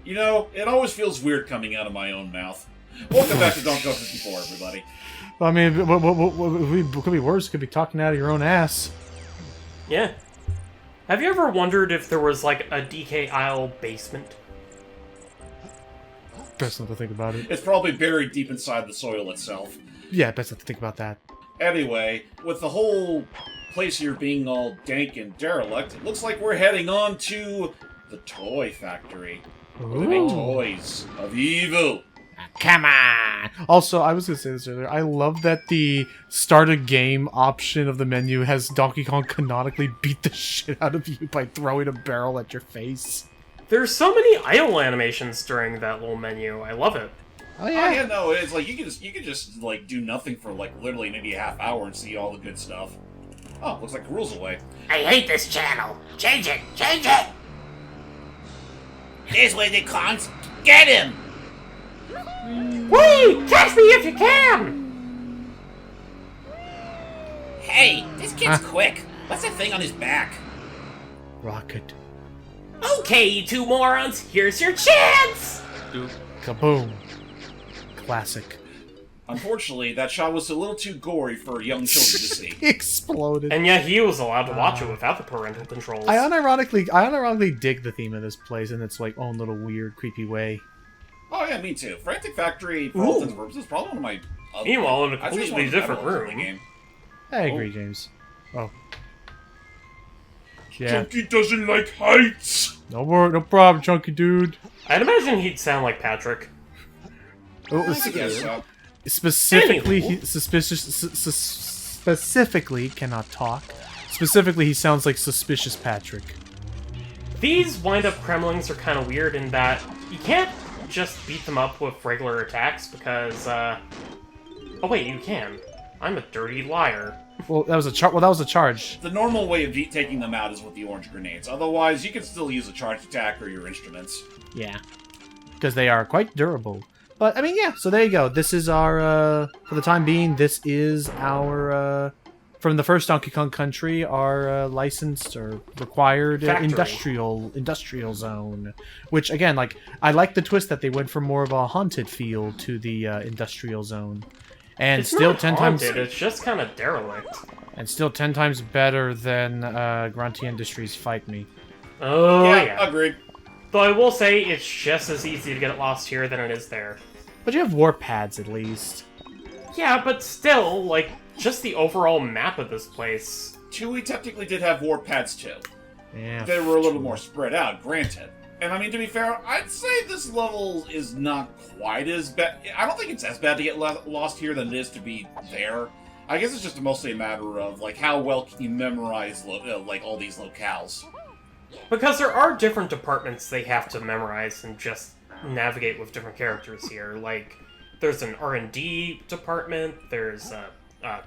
You know, it always feels weird coming out of my own mouth. Welcome back to Donkey Kong 64, everybody. I mean, what could be worse? Could be talking out of your own ass. Yeah. Have you ever wondered if there was, like, a DK Isle basement? Best not to think about it. It's probably buried deep inside the soil itself. Yeah, best not to think about that. Anyway, with the whole place here being all dank and derelict, it looks like we're heading on to the toy factory. Where they make toys of evil. Come on! Also, I was gonna say this earlier, I love that the start a game option of the menu has Donkey Kong canonically beat the shit out of you by throwing a barrel at your face. There's so many idle animations during that little menu. I love it. Oh yeah. Oh, yeah, no, it's like you can just like do nothing for like literally maybe a half hour and see all the good stuff. Oh, looks like the rules away. I hate this channel. Change it! Change it! This way the Kongs get him! Wait! Catch me if you can! Hey, this kid's quick. What's that thing on his back? Rocket. Okay, you two morons, here's your chance! Kaboom. Classic. Unfortunately, that shot was a little too gory for young children to see. Exploded. And yet he was allowed to watch it without the parental controls. I unironically dig the theme of this place in its like own little weird, creepy way. Oh yeah, me too. Frantic Factory, for all intents and purposes, is probably one of my... Meanwhile, in a I think it's one completely of the better different ones in the room. game. I agree, James. Oh. Yeah. Chunky doesn't like heights! No problem, chunky dude. I'd imagine he'd sound like Patrick. Oh, I guess so. specifically, Anywho. he specifically cannot talk. Specifically, he sounds like Suspicious Patrick. These wind-up Kremlings are kind of weird in that you can't just beat them up with regular attacks because, Oh wait, you can. I'm a dirty liar. Well, that was a charge. The normal way of taking them out is with the orange grenades. Otherwise, you can still use a charged attack or your instruments. Yeah. Because they are quite durable. But, I mean, yeah, so there you go. This is our, for the time being, this is our, from the first Donkey Kong Country, our licensed or required industrial zone. Which, again, like, I like the twist that they went from more of a haunted feel to the industrial zone. And It's still not 10 haunted, times... it's just kind of derelict. And still 10 times better than Grunty Industries Fight Me. Oh, yeah. Agreed. Though I will say, it's just as easy to get lost here than it is there. But you have warp pads, at least. Yeah, but still, like, just the overall map of this place. 2E technically did have warp pads too. Yeah. They were a little more spread out, granted. And I mean, to be fair, I'd say this level is not quite as bad. I don't think it's as bad to get lost here than it is to be there. I guess it's just mostly a matter of, like, how well can you memorize, like, all these locales. Because there are different departments they have to memorize and just navigate with different characters here. Like, there's an R&D department, there's a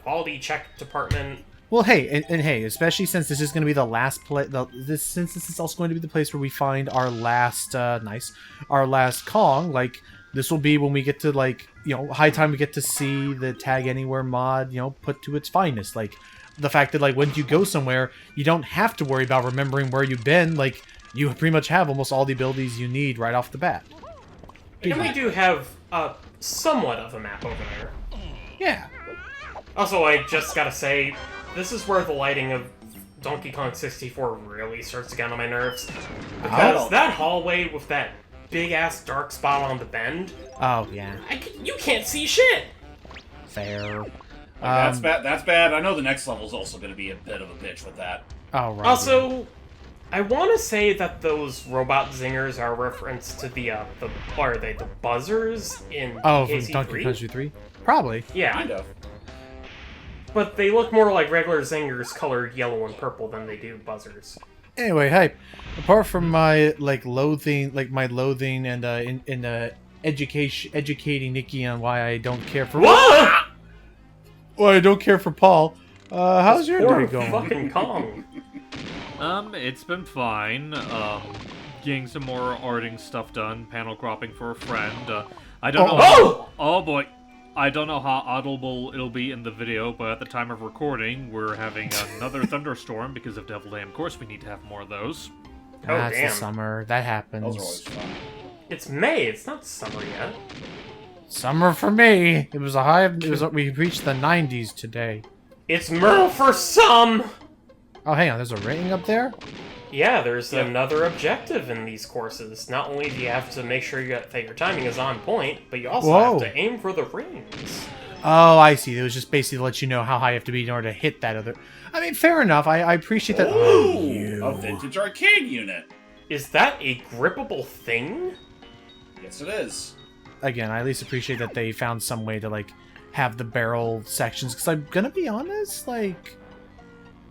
quality check department. Well, hey, and hey, especially since this is going to be the last since this is also going to be the place where we find our last, our last Kong, like, this will be when we get to, like, you know, high time we get to see the Tag Anywhere mod, you know, put to its finest. Like, the fact that, like, when you go somewhere, you don't have to worry about remembering where you've been, like, you pretty much have almost all the abilities you need right off the bat. And we do have somewhat of a map over there. Yeah. Also, I just gotta say, this is where the lighting of Donkey Kong 64 really starts to get on my nerves. Because that hallway with that big-ass dark spot on the bend... Oh, yeah. You can't see shit! Fair. That's bad. That's bad. I know the next level is also going to be a bit of a bitch with that. Oh, right. Also, I want to say that those robot zingers are a reference to the what are they, the buzzers in from DKC3? Donkey Country 3? Probably. Yeah. Kind of. But they look more like regular zingers colored yellow and purple than they do buzzers. Anyway, hype. Apart from my loathing and educating Nikki on why I don't care for why I don't care for Paul. How's your day going? Fucking Kong. It's been fine. Getting some more arting stuff done, panel cropping for a friend. I don't know. Oh boy. I don't know how audible it'll be in the video, but at the time of recording, we're having another thunderstorm because of Devil Day. Of course, we need to have more of those. Oh, That's damn. the summer. That happens. Those are always fun. It's May. It's not summer yet. Summer for me. It was a high. It was. We reached the 90s today. It's Merle for some! Oh, hang on. There's a rating up there. Yeah, there's another objective in these courses. Not only do you have to make sure that your timing is on point, but you also have to aim for the rings. Oh, I see. It was just basically to let you know how high you have to be in order to hit that other... I mean, fair enough. I appreciate that. Ooh, a vintage arcade unit. Is that a grippable thing? Yes, it is. Again, I at least appreciate that they found some way to, like, have the barrel sections. Because I'm gonna be honest, like...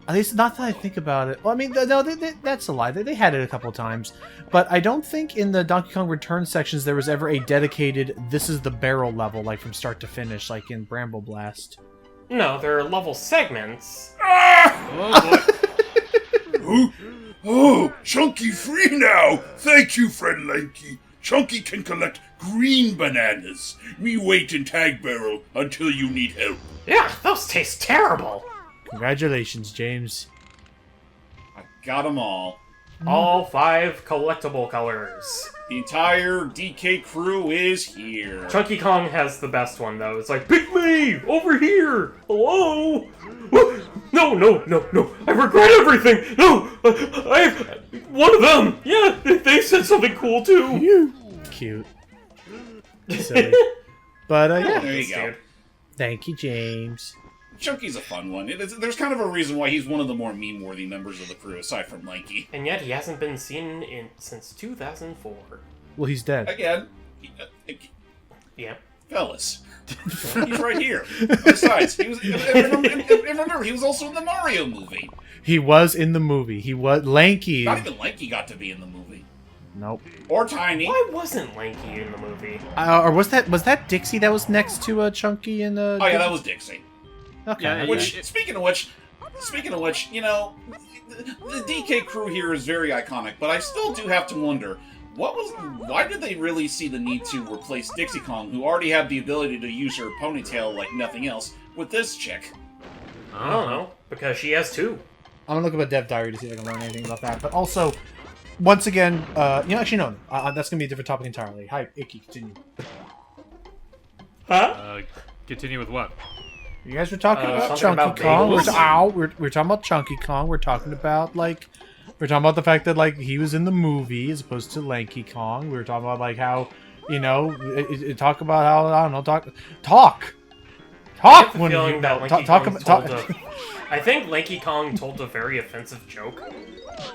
At least, not that I think about it. Well, I mean, no, that's a lie. They had it a couple times. But I don't think in the Donkey Kong Return sections there was ever a dedicated, this is the barrel level, like from start to finish, like in Bramble Blast. No, there are level segments. Oh, Chunky free now! Thank you, friend Lanky. Chunky can collect green bananas. Me wait in Tag Barrel until you need help. Yeah, those taste terrible. Congratulations, James. I got them all. All 5 collectible colors. The entire DK crew is here. Chunky Kong has the best one, though. It's like, pick me! Over here! Hello! No! I regret everything! No! I one of them! Yeah, they said something cool, too! Cute. Silly. But, yeah. There you go. Dude. Thank you, James. Chunky's a fun one. There's kind of a reason why he's one of the more meme-worthy members of the crew, aside from Lanky. And yet he hasn't been seen since 2004. Well, he's dead. Again, Yep. fellas, he's right here. Besides, he was. And remember, he was also in the Mario movie. He was in the movie. He was Lanky. Not even Lanky got to be in the movie. Nope. Or Tiny. Why wasn't Lanky in the movie? Or was that Dixie that was next to Chunky in the? Oh yeah, that was Dixie. Okay. Yeah, Which, speaking of which, you know, the DK crew here is very iconic, but I still do have to wonder, why did they really see the need to replace Dixie Kong, who already had the ability to use her ponytail like nothing else, with this chick? I don't know, because she has 2. I'm gonna look up a dev diary to see if I can learn anything about that. But also, once again, actually no, that's gonna be a different topic entirely. Hi, Icky, continue. Huh? Continue with what? You guys were talking about something Chunky about Kong. bagels? We're talking about Chunky Kong. We're talking about the fact that like he was in the movie as opposed to Lanky Kong. We were talking about like how, talk about how I don't know, talk. I get the feeling that Lanky Kong I think Lanky Kong told a very offensive joke.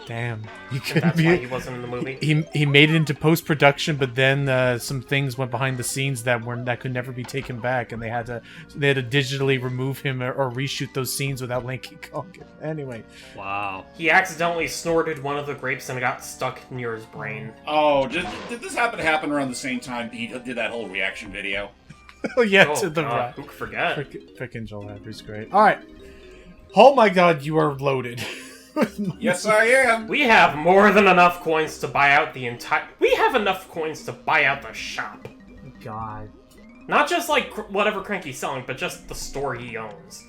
Damn, And that's why he wasn't in the movie. He made it into post production, but then some things went behind the scenes that could never be taken back, and they had to digitally remove him or reshoot those scenes without Lanky Kong. Anyway, Wow. He accidentally snorted one of the grapes and it got stuck near his brain. Oh, did this happen around the same time he did that whole reaction video? oh yeah, Oh, to the God, right. who could forget? Frickin' Joel Hadley's great. All right. Oh my God, you are loaded. Yes, I am. We have more than enough coins to buy out the entire... We have enough coins to buy out the shop. God. Not just, like, whatever Cranky's selling, but just the store he owns.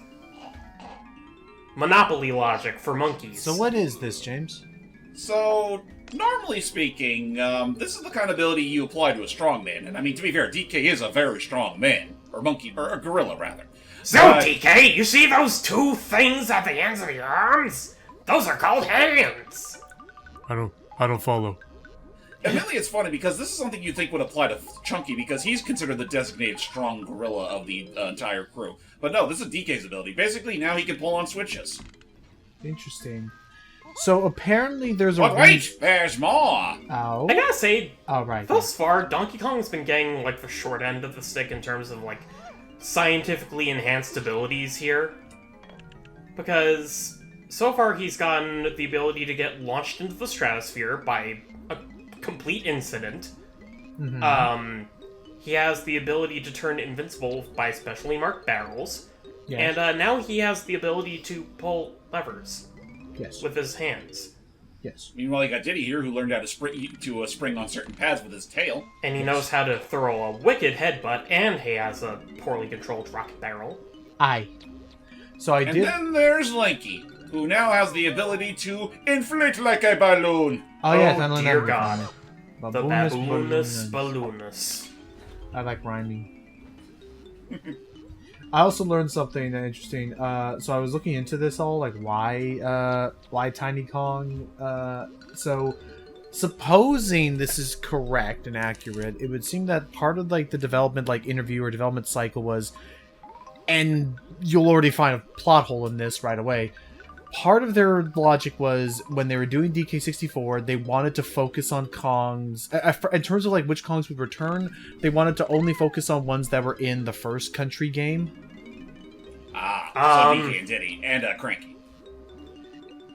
Monopoly logic for monkeys. So what is this, James? So, normally speaking, this is the kind of ability you apply to a strong man. And I mean, to be fair, DK is a very strong man. Or monkey, or a gorilla, rather. So, DK, you see those 2 things at the ends of the arms? Those are called hands. I don't follow. Admittedly, it's funny because this is something you'd think would apply to Chunky because he's considered the designated strong gorilla of the entire crew. But no, this is DK's ability. Basically, now he can pull on switches. Interesting. So apparently there's a... But wait, there's more! Oh. I gotta say, Oh, right. thus far, Donkey Kong's been getting, like, the short end of the stick in terms of, like, scientifically enhanced abilities here. Because so far he's gotten the ability to get launched into the stratosphere by a complete incident. Mhm. He has the ability to turn invincible by specially marked barrels. Yes. And now he has the ability to pull levers Yes. with his hands. Yes. Meanwhile, you got Diddy here, who learned how to spring on certain pads with his tail. And he knows how to throw a wicked headbutt, and he has a poorly controlled rocket barrel. Aye. So I And did... then there's Lanky, who now has the ability to inflate like a balloon. Oh, yeah. Oh, dear God. The Baboonus Balloonus. I like rhyming. I also learned something interesting. So I was looking into this all, like why Tiny Kong. So supposing this is correct and accurate, it would seem that part of like the development like interview or development cycle was, and you'll already find a plot hole in this right away. Part of their logic was when they were doing DK64, they wanted to focus on Kongs. In terms of like which Kongs would return, they wanted to only focus on ones that were in the first country game. So DK and Diddy and Cranky.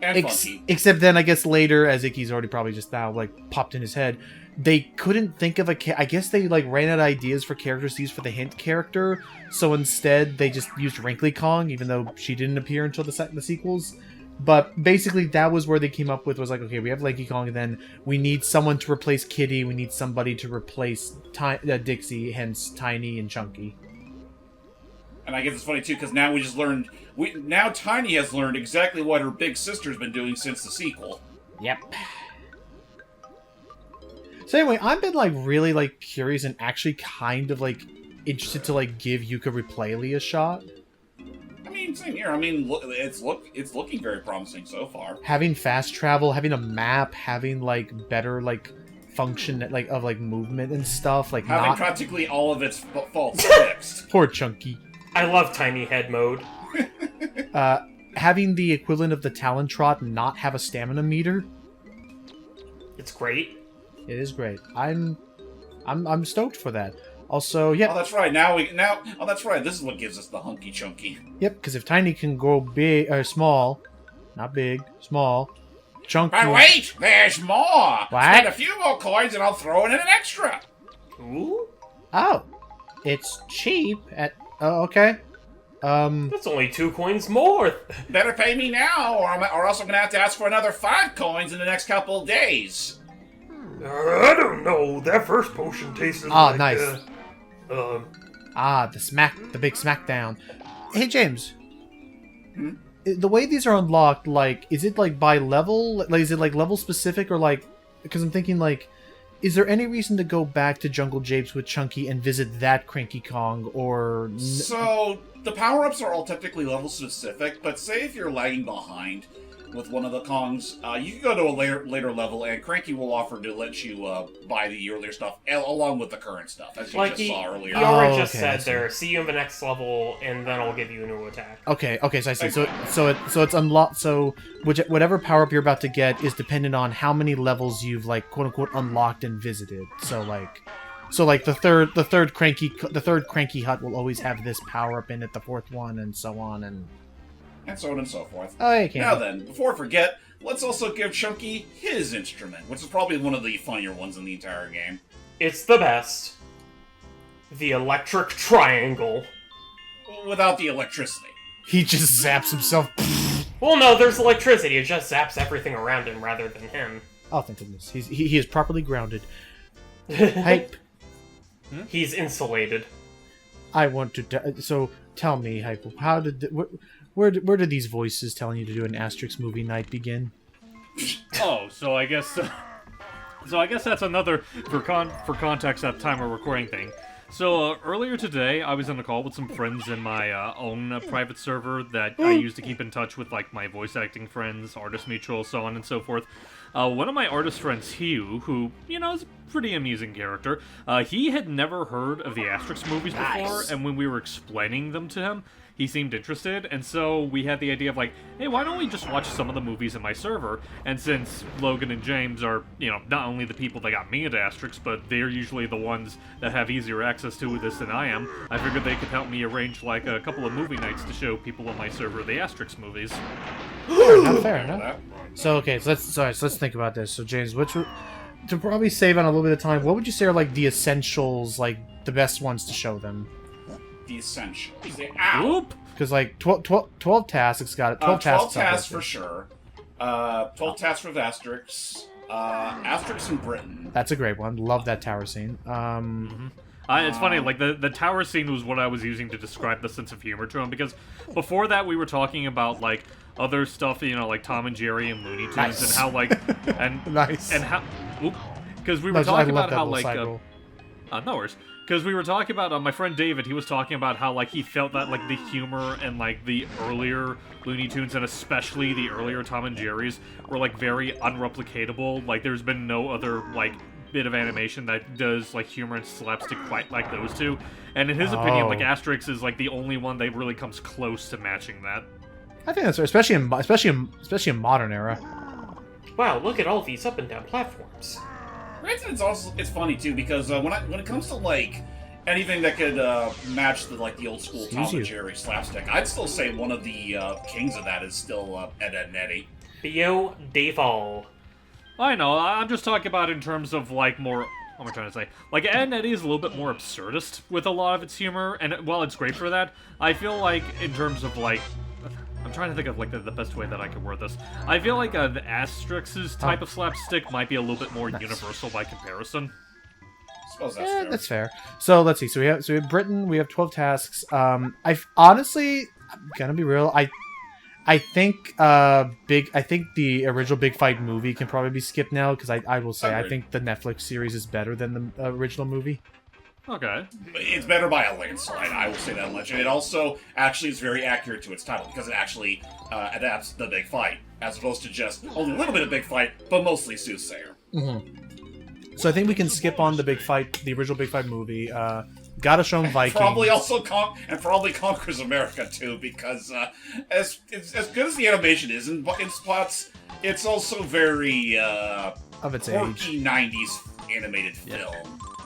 And Funky. Except then, I guess later, as Icky's already probably just now like popped in his head, they couldn't think of I guess they like ran out of ideas for characters to use for the hint character, so instead they just used Wrinkly Kong, even though she didn't appear until the sequels. But basically, that was where they came up with, was like, okay, we have Lanky Kong, and then we need someone to replace Kitty, we need somebody to replace Dixie, hence Tiny and Chunky. And I guess it's funny too, because now we just learned. Now Tiny has learned exactly what her big sister's been doing since the sequel. Yep. So anyway, I've been like really like curious and actually kind of like interested to like give Yuka Replay a shot. I mean, same here. I mean, it's looking very promising so far. Having fast travel, having a map, having like better like function like of like movement and stuff, like having practically all of its faults fixed. Poor Chunky. I love Tiny Head mode. Having the equivalent of the Talon Trot not have a stamina meter. It's great. It is great. I'm stoked for that. Also, yeah. Oh, that's right. Oh, that's right. This is what gives us the hunky chunky. Yep, because if Tiny can go big or small, not big, small, chunky. But wait, there's more. What? Spend a few more coins and I'll throw in an extra. Ooh. Oh, it's cheap. Oh, okay. That's only 2 coins more. Better pay me now, or else I'm gonna have to ask for another 5 coins in the next couple of days. I don't know. That first potion tasted Ah, like... nice. The big smackdown. Hey, James. The way these are unlocked, like, is it like by level? Like, is it like level specific, or like? Because I'm thinking like, is there any reason to go back to Jungle Japes with Chunky and visit that Cranky Kong, or? So the power-ups are all technically level specific, but say if you're lagging behind with one of the Kongs, you can go to a later level, and Cranky will offer to let you buy the earlier stuff along with the current stuff, as you Like just saw earlier. He already Oh, just okay, said I see. there, see you in the next level, and then I'll give you a new attack. Okay, so I see. So it's unlocked. So whatever power up you're about to get is dependent on how many levels you've like quote unquote unlocked and visited. So like the third cranky hut will always have this power up in it. The fourth one, and so on and so on and so forth. Oh, yeah, can't. Now then, before I forget, let's also give Chunky his instrument, which is probably one of the funnier ones in the entire game. It's the best. The electric triangle. Without the electricity. He just zaps himself. Well, no, there's electricity. It just zaps everything around him rather than him. Oh, thank goodness. He is properly grounded. Hype. He's insulated. I want to. So tell me, Hype. How did? Where did these voices telling you to do an Asterix movie night begin? Oh, so I guess that's another for context at time of recording thing. So earlier today, I was on a call with some friends in my own private server that I use to keep in touch with like my voice acting friends, artist mutual, so on and so forth. One of my artist friends, Hugh, who is a pretty amusing character, he had never heard of the Asterix movies before, and when we were explaining them to him, he seemed interested, and so we had the idea of like, hey, why don't we just watch some of the movies in my server? And since Logan and James are, not only the people that got me into Asterix, but they're usually the ones that have easier access to this than I am, I figured they could help me arrange like a couple of movie nights to show people in my server the Asterix movies. Fair enough. So okay, so let's think about this. So James, to probably save on a little bit of time, what would you say are like the essentials, like the best ones to show them? The essentials. Oop! Because like 12 tasks got it. 12 tasks. 12 tasks for sure. 12 tasks for Asterix. Asterix in Britain. That's a great one. Love that tower scene. It's funny, like, the tower scene was what I was using to describe the sense of humor to him, because before that we were talking about, like, other stuff, like Tom and Jerry and Looney Tunes, Nice. and how, like, and Nice. and how, because we No, were talking I love about that how little like side roll. no worries. Because we were talking about my friend David. He was talking about how like he felt that like the humor and like the earlier Looney Tunes and especially the earlier Tom and Jerry's were like very unreplicatable. Like there's been no other like bit of animation that does like humor and slapstick quite like those two. And in his opinion, like Asterix is like the only one that really comes close to matching that. I think that's right, especially in modern era. Wow, look at all these up and down platforms. Granted, it's funny too because when it comes to like anything that could match the old school Tom and Jerry slapstick, I'd still say one of the kings of that is still Ed, Edd n Eddy. Theo Deval. I know. I'm just talking about in terms of like more. What am I trying to say? Like Ed and Eddy is a little bit more absurdist with a lot of its humor, and while it's great for that, I feel like in terms of like. I'm trying to think of like the best way that I could word this. I feel like the Asterix's type of slapstick might be a little bit more universal by comparison. I suppose that's fair. That's fair. So let's see. So we have Britain. We have 12 tasks. I honestly, I'm gonna be real. I think the original Big Fight movie can probably be skipped now because I will say I think the Netflix series is better than the original movie. Okay. It's better by a landslide, I will say that much. And it also actually is very accurate to its title because it actually adapts the Big Fight as opposed to just only a little bit of Big Fight, but mostly Soothsayer. Mm-hmm. So I think we can skip on the Big Fight, the original Big Fight movie. Gotta show him Vikings. Probably also probably Conquers America too, because as good as the animation is in spots, it's also very of its quirky age. 90s animated film.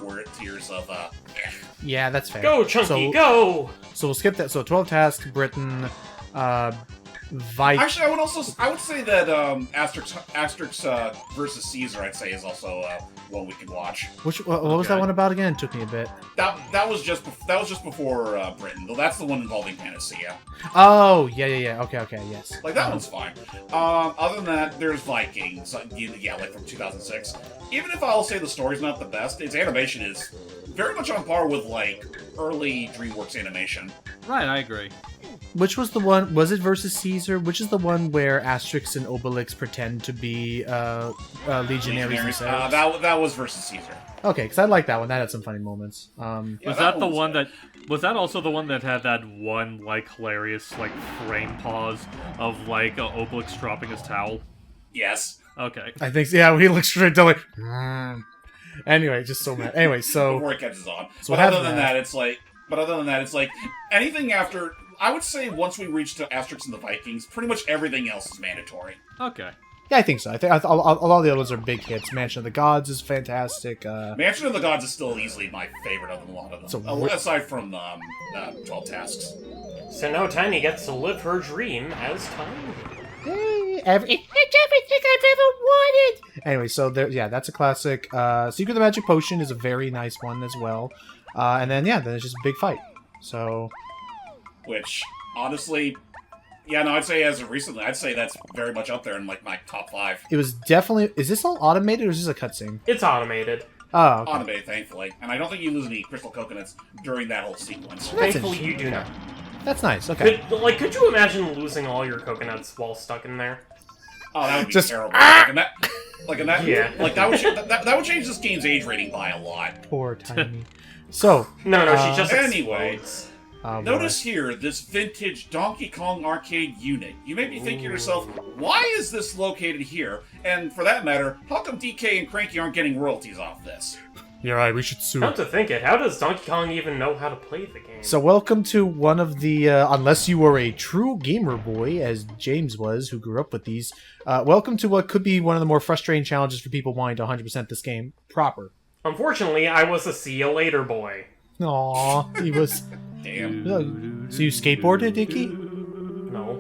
Where it tears of Yeah, that's fair. Go, Chunky, go! So we'll skip that. So 12 tasks, Britain, Vikings. Actually, I would say that Asterix versus Caesar, I'd say, is also one we can watch. What was that one about again? It took me a bit. That was just before Britain. Though that's the one involving Panacea. Oh, yeah. Okay, yes. Like that one's fine. Other than that, there's Vikings. Yeah, like from 2006. Even if I'll say the story's not the best, its animation is very much on par with like early DreamWorks animation. Right, I agree. Which was the one? Was it versus Caesar? Which is the one where Asterix and Obelix pretend to be legionaries themselves? That was versus Caesar. Okay, because I like that one. That had some funny moments. Was that the one that? Was that also the one that had that one like hilarious like frame pause of like Obelix dropping his towel? Yes. Okay. I think yeah. He looks straight down like. Anyway, just so mad. Anyway, so before it catches on. So but other than that, it's like anything after. I would say once we reach to Asterix and the Vikings, pretty much everything else is mandatory. Okay. Yeah, I think so. I think a lot of the others are big hits. Mansion of the Gods is fantastic. Mansion of the Gods is still easily my favorite of a lot of them, So aside from 12 Tasks. So now Tiny gets to live her dream as Tiny. Hey, everything I've ever wanted. Anyway, so there, yeah, that's a classic. Secret of the Magic Potion is a very nice one as well. And then then it's just a big fight. So, which honestly, yeah, no, I'd say as of recently, I'd say that's very much up there in like my top 5. it was definitely. Is this all automated or is this a cutscene? It's automated. Oh, okay. Automated, thankfully, and I don't think you lose any crystal coconuts during that whole sequence. That's Thankfully, you do okay. not. That's nice. Okay. Could you imagine losing all your coconuts while stuck in there? Oh, that would be Just- terrible. Yeah. Like that would change this game's age rating by a lot. Poor Tiny. So, No, she just Anyway. explodes. boy. Notice here this vintage Donkey Kong arcade unit. You may be thinking to yourself, why is this located here? And for that matter, how come DK and Cranky aren't getting royalties off this? You're right. We should sue. Come to think it, how does Donkey Kong even know how to play the game? So welcome to one of the, unless you were a true gamer boy, as James was, who grew up with these, welcome to what could be one of the more frustrating challenges for people wanting to 100% this game proper. Unfortunately, I was a see you later boy. Aww, he was... Damn. So you skateboarded, Dicky? No.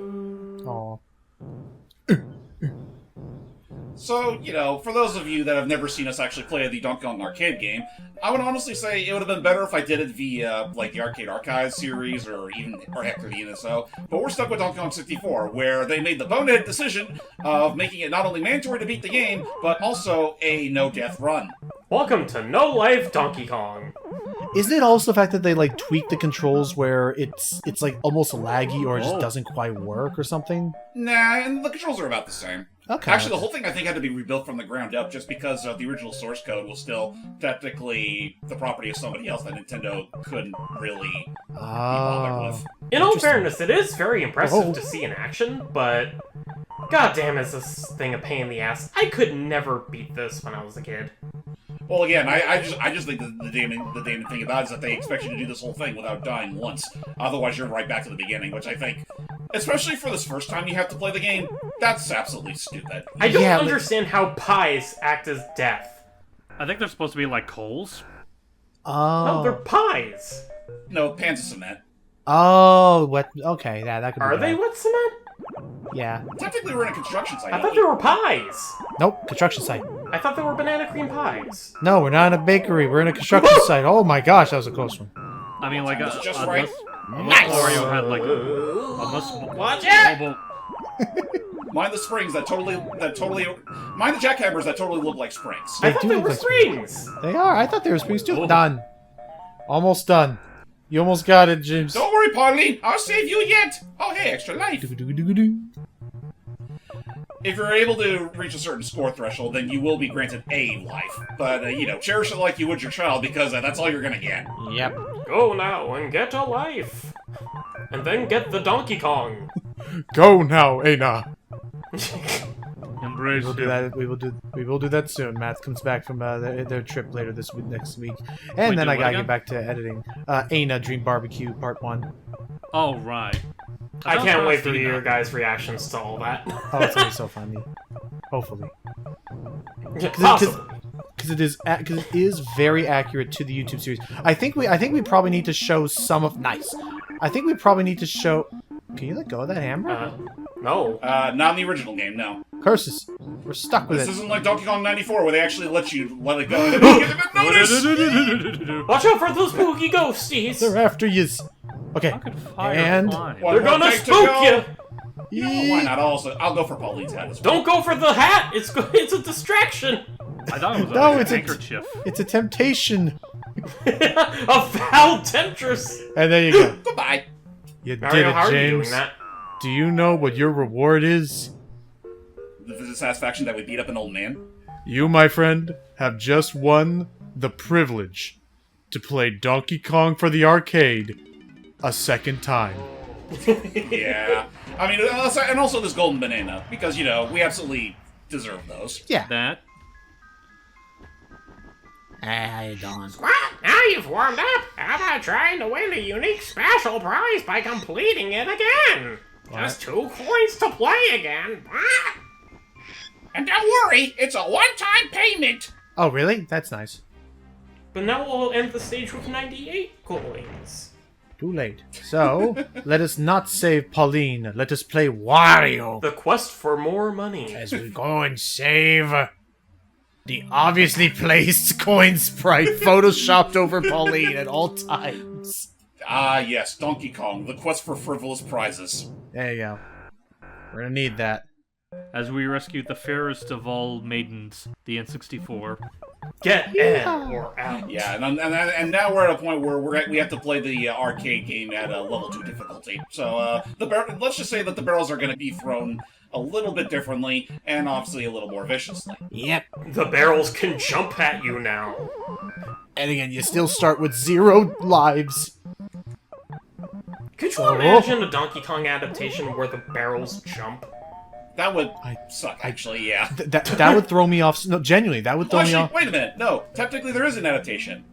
Aww. So, for those of you that have never seen us actually play the Donkey Kong arcade game, I would honestly say it would have been better if I did it via, the Arcade Archives series, or heck, through the NSO. But we're stuck with Donkey Kong 64, where they made the bonehead decision of making it not only mandatory to beat the game, but also a no-death run. Welcome to No Life Donkey Kong. Isn't it also the fact that they, tweak the controls where it's almost laggy or it just doesn't quite work or something? Nah, and the controls are about the same. Okay. Actually, the whole thing I think had to be rebuilt from the ground up, just because the original source code was still technically the property of somebody else that Nintendo couldn't really be bothered with. In all Interesting. fairness, it is very impressive Oh. to see in action, but god damn is this thing a pain in the ass. I could never beat this when I was a kid. Well, again, I just think the damning thing about it is that they expect you to do this whole thing without dying once. Otherwise, you're right back to the beginning, which I think, especially for this first time you have to play the game, that's absolutely stupid. I don't Yeah, but- understand how pies act as death. I think they're supposed to be like coals. No, they're Oh. pies. No, pans of cement. Oh, what? Okay, yeah, that could be Are they bad. with cement? Yeah. Technically, we're in a construction site. I aren't thought we? they were pies. Nope, construction site. I thought they were banana cream pies. No, we're not in a bakery. We're in a construction site. Oh my gosh, that was a close one. I mean, like, It's just unless, right. unless Mario had like, unless Watch it! mobile, Mind the springs that totally, mind the jackhammers that totally look like springs. I They thought do they look were like springs. They are. I thought they were springs too. Oh. Done. Almost done. You almost got it, James. Don't worry, Pauline, I'll save you yet. Oh, hey, extra life. Do-do-do-do-do. If you're able to reach a certain score threshold, then you will be granted a life. But, cherish it like you would your child, because that's all you're gonna get. Yep. Go now and get a life. And then get the Donkey Kong. Go now, Aina. embrace We'll do him. that. We will do that soon. Matt comes back from their trip later this week, next week, and Wait, then do I what gotta again? get back to editing. Aina Dream Barbecue Part 1. Oh, right. I thought can't I wait was for thinking your that. guys' reactions to all that. Oh, it's gonna be so funny. Hopefully, Possibly. because it is very accurate to the YouTube series. I think we probably need to show some of nice. I think we probably need to show. Can you let go of that hammer? No. Not in the original game, no. Curses. We're stuck with This it. isn't like Donkey Kong 94, where they actually let it go and then give it notice! Watch out for those spooky ghosties. They're after yous. Okay. How could fire And- fly? One They're more gonna take to spook go. you. Why not? I'll go for Pauline's head as well. Don't go for the hat. It's a distraction. I thought it was No, like it's a a- handkerchief. It's a temptation. A foul temptress. And there you go. Goodbye. You did Mario, it, how are you James. doing that? Do you know what your reward is? The satisfaction that we beat up an old man. You, my friend, have just won the privilege to play Donkey Kong for the arcade a second time. Yeah. I mean, and also this golden banana, because, we absolutely deserve those. Yeah. That. How you doing? What? Now you've warmed up. How about trying to win a unique special prize by completing it again? Just 2 coins to play again. What? And don't worry, it's a one-time payment. Oh, really? That's nice. But now we'll end the stage with 98 coins. Too late. So, let us not save Pauline. Let us play Wario. The quest for more money. As we go and save the obviously placed coin sprite photoshopped over Pauline at all times. Ah, yes, Donkey Kong, the quest for frivolous prizes. There you go. We're gonna need that. As we rescued the fairest of all maidens, the N64. Get in or out. Yeah, and now we're at a point where we have to play the arcade game at a level 2 difficulty. So let's just say that the barrels are going to be thrown a little bit differently, and obviously a little more viciously. Yep. The barrels can jump at you now. And again, you still start with 0 lives. Could you imagine a Donkey Kong adaptation where the barrels jump? That would suck, actually, yeah. That would throw me off. No, genuinely, that would throw Well, me actually, off. wait a minute. No, technically there is an adaptation.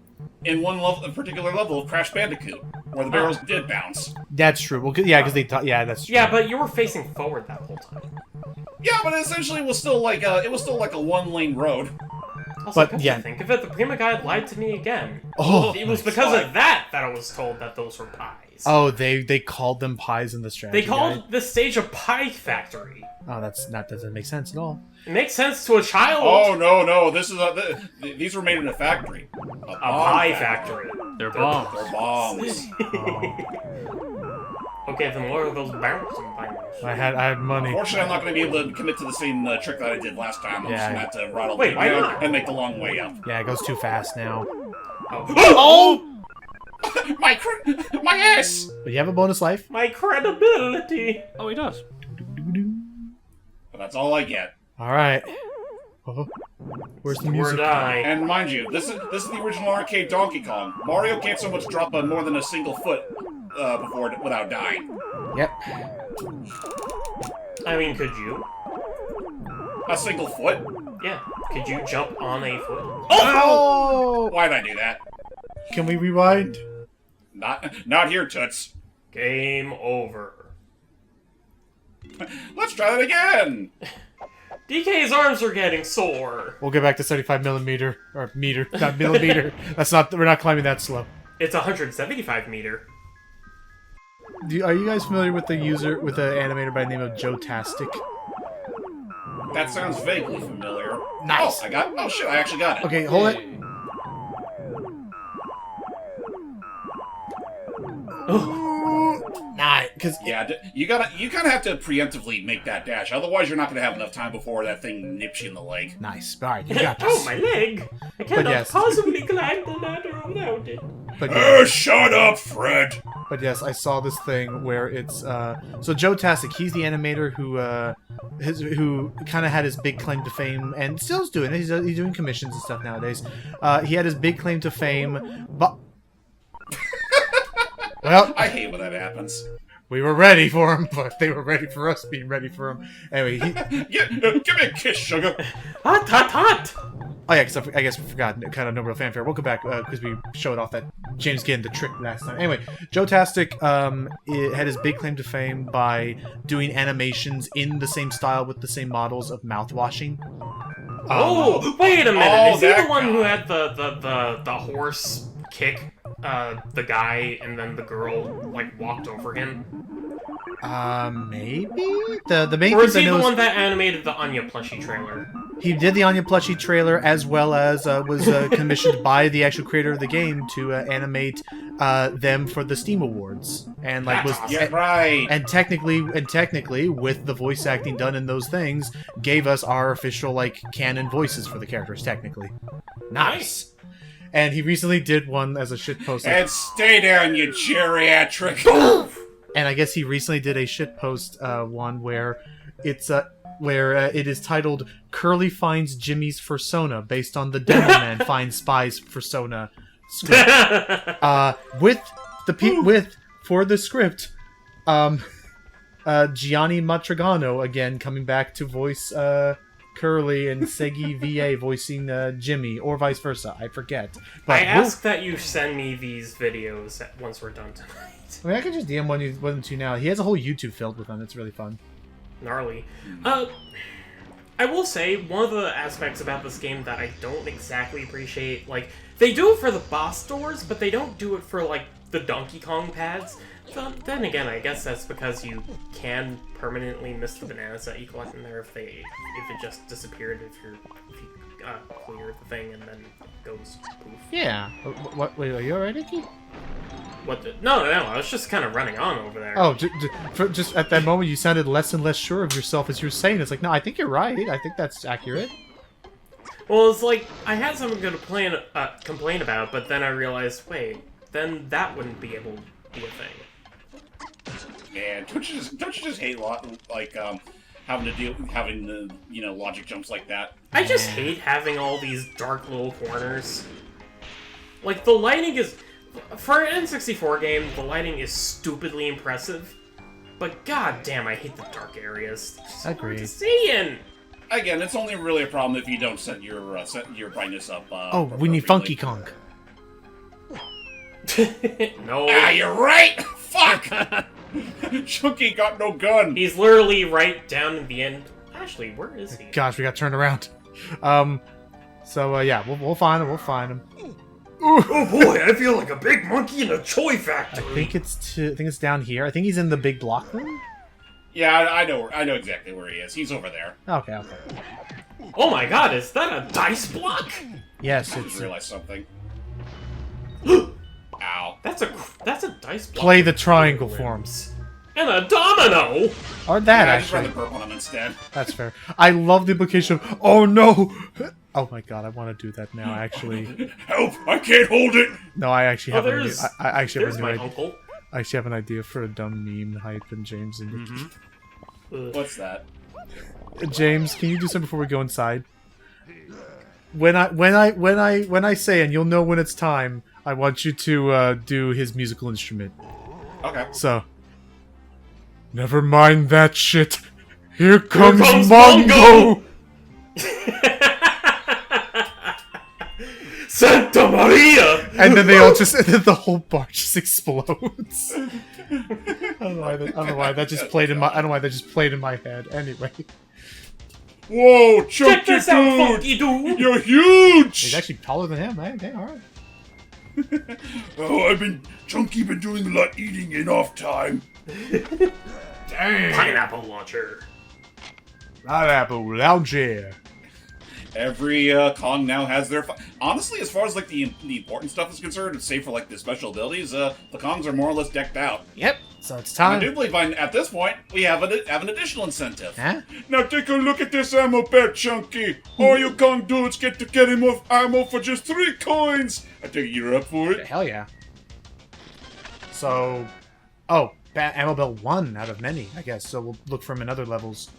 In a particular level of Crash Bandicoot, where the barrels did bounce. That's true. Well, yeah, because yeah, that's true. Yeah, but you were facing forward that whole time. Yeah, but essentially it was still like a 1-lane road. Also, But, come yeah. to think of it, the Prima Guide lied to me again. Oh, It was because of that I was told that those were pies. oh, they called them pies in the strategy They called guide. this stage a pie factory. Oh, that doesn't make sense at all. It makes sense to a child. Oh, no, this is these were made in a factory. A A pie factory. They're bombs. They're bombs. Okay, then what are those barrels and things? I had money. Unfortunately, I'm not going to be able to commit to the same trick that I did last time. I'm just Yeah. going to have to ride all Wait, the why way not? down and make the long way up. Yeah, it goes too fast now. Oh, My ass! But you have a bonus life. my credibility. Oh, he does. But that's all I get. All right. Oh, where's the Or music? die. And mind you, this is the original arcade Donkey Kong. Mario can't so much drop more than a single foot without dying. Yep. I mean, could you? A single foot? Yeah. Could you jump on a foot? Oh! Why'd I do that? Can we rewind? Not here, Toots. Game over. Let's try that again. DK's arms are getting sore. We'll get back to 75 millimeter or meter, not millimeter. We're not climbing that slow. It's 175 meter. Are you guys familiar with the animator by the name of Joe Tastic? That sounds vaguely familiar. Nice. Oh shit! I actually got it. Okay, hold it. Nah, because Yeah, you kind of have to preemptively make that dash. Otherwise, you're not gonna have enough time before that thing nips you in the leg. nice. All right, you got Oh, this. my leg! I cannot yes. possibly climb the ladder without it. But yes, Shut up, Fred. I saw this thing where it's so Joe Tastic. He's the animator who kind of had his big claim to fame and still's doing it. He's doing commissions and stuff nowadays. He had his big claim to fame, but well, I hate when that happens. we were ready for him, but they were ready for us being ready for him. Anyway, Give me a kiss, sugar. Hot, hot, hot! oh yeah, I guess we forgot kind of no real fanfare. Welcome back because we showed off that James getting the trick last time. Anyway, Joe Tastic had his big claim to fame by doing animations in the same style with the same models of mouthwashing. Oh, wait a minute! Oh, Is he the that one who guy. had the horse kick the guy and then the girl like walked over him? Maybe the main Or is thing he I the know one that animated the Anya plushie trailer? he did the Anya plushie trailer as well as was commissioned by the actual creator of the game to animate them for the Steam Awards, and like was Yeah, right. and technically with the voice acting done in those things gave us our official like canon voices for the characters technically. Nice. And he recently did one as a shitpost. And stay down, you geriatric. And I guess he recently did a shitpost one where it's it is titled "Curly finds Jimmy's Fursona" based on the Demoman finds Spy's Fursona script. For the script, Gianni Matrigano again coming back to voice Curly and Segi VA voicing Jimmy, or vice versa. I forget. But I ask that you send me these videos once we're done tonight. I mean, I can just DM one of them to you now. He has a whole YouTube filled with them. It's really fun. Gnarly. I will say, one of the aspects about this game that I don't exactly appreciate, like, they do it for the boss doors, but they don't do it for, like, the Donkey Kong pads. Then again, I guess that's because you can permanently miss the bananas that you collect in there if it just disappeared if you clear the thing and then it goes poof. Yeah. Wait, are you alright, Icky? What the? No, I was just kind of running on over there. Oh, just at that moment, you sounded less and less sure of yourself as you were saying. It's like, no, I think you're right. I think that's accurate. Well, it's like, I had something to complain about, but then I realized, wait, then that wouldn't be able to be a thing. Man, don't you just hate having the logic jumps like that? I just hate having all these dark little corners. Like, the lighting is... For an N64 game, the lighting is stupidly impressive. But goddamn, I hate the dark areas. It's so hard Agreed. to see in. Again, it's only really a problem if you don't set your brightness up. Oh, we need Funky appropriately. Kong. No. Ah, you're right. Fuck. Chunky got no gun. He's literally right down in the end. Actually, where is he? Gosh, we got turned around. Yeah, we'll find him. We'll find him. Oh boy, I feel like a big monkey in a toy I factory. think it's down here. I think he's in the big block room. Yeah, I know exactly where he is. He's over there. Okay. Oh my god, is that a dice block? Yes, I it's just realized something. Ow. That's a dice block. play the triangle forms. And a domino. Or that I just ran actually. the purple on him instead. That's fair. I love the implication of, oh no! Oh my god, I want to do that now, actually. Help! I can't hold it! No, I actually have an idea. there's I actually have there's a my new idea. uncle. I actually have an idea for a dumb meme hype and James and Ugh. What's that? James, can you do something before we go inside? When I say, and you'll know when it's time, I want you to do his musical instrument. Okay. So, never mind that shit. Here comes Mongo! Santa Maria! And then they all just, and then the whole bar just explodes. I don't know why that just played in my, I don't know why that just played in my head. Anyway. Whoa, Chunky Check this out, dude! funky dude! You're huge! He's actually taller than him. Okay, alright. Oh, Chunky been doing a lot eating in off time. Dang. Pineapple launcher. Pineapple lounger. Every Kong now has their... Honestly, as far as like the important stuff is concerned, save for like the special abilities, the Kongs are more or less decked out. Yep. So it's I time. do believe at this point we have an additional incentive. Huh? Now take a look at this ammo belt, Chunky. All you Kong dudes get to get him off ammo for just 3 coins. I take it you're up for it. Hell yeah. So, oh, ammo belt 1 out of many, I guess. So we'll look for him in other levels.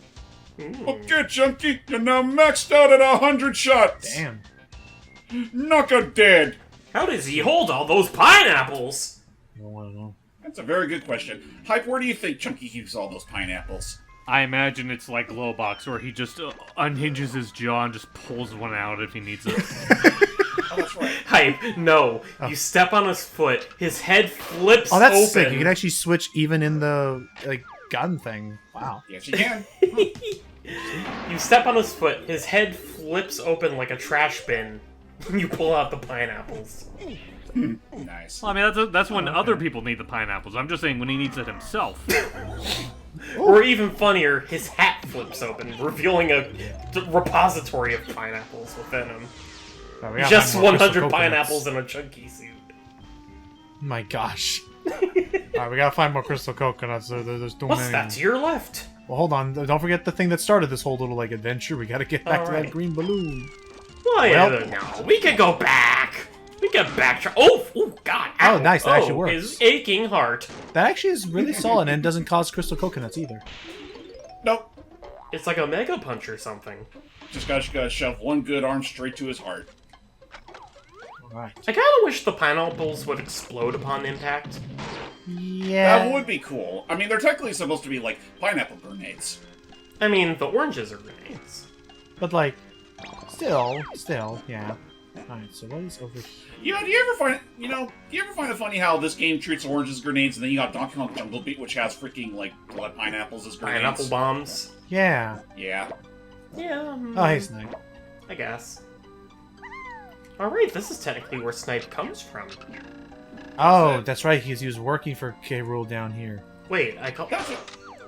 Okay, Chunky, you're now maxed out at 100 shots. Damn. Knocker dead. How does he hold all those pineapples? I don't know. That's a very good question. Hype, where do you think Chunky keeps all those pineapples? I imagine it's like Glowbox, where he just unhinges his jaw and just pulls one out if he needs it. Oh, that's right. Hype, no. You step on his foot, his head flips Oh, that's open. sick. You can actually switch even in the like gun thing. Wow. Yes, you can. You step on his foot, his head flips open like a trash bin. You pull out the pineapples. Nice. Well, I mean, that's when other people need the pineapples. I'm just saying when he needs it himself. Or even funnier, his hat flips open, revealing a repository of pineapples within him. Oh, we gotta Just find more crystal 100 coconuts. pineapples in a chunky suit. My gosh. Alright, we gotta find more crystal coconuts. There's too What's many. that to your left? Well, hold on. Don't forget the thing that started this whole little like adventure. We gotta get back to that Alright. green balloon. Well, yeah, Well- no, we can go back. We can backtrack. Oh, God. Ow. Oh, nice, that actually works. His aching heart. That actually is really solid and doesn't cause crystal coconuts either. Nope. It's like a mega punch or something. Just gotta shove one good arm straight to his heart. Alright. I kind of wish the pineapples would explode upon impact. Yeah. That would be cool. I mean, they're technically supposed to be like pineapple grenades. I mean, the oranges are grenades. But like, still, yeah. Alright, so what is over here? Yeah, do you ever find it funny how this game treats oranges as grenades, and then you got Donkey Kong Jungle Beat, which has freaking like blood pineapples as grenades? Pineapple bombs. Yeah. Yeah. Yeah. Oh, hey, Snipe. I guess. Alright, this is technically where Snipe comes from. Oh, that's right. He was working for K. Rool down here. Wait, That's it.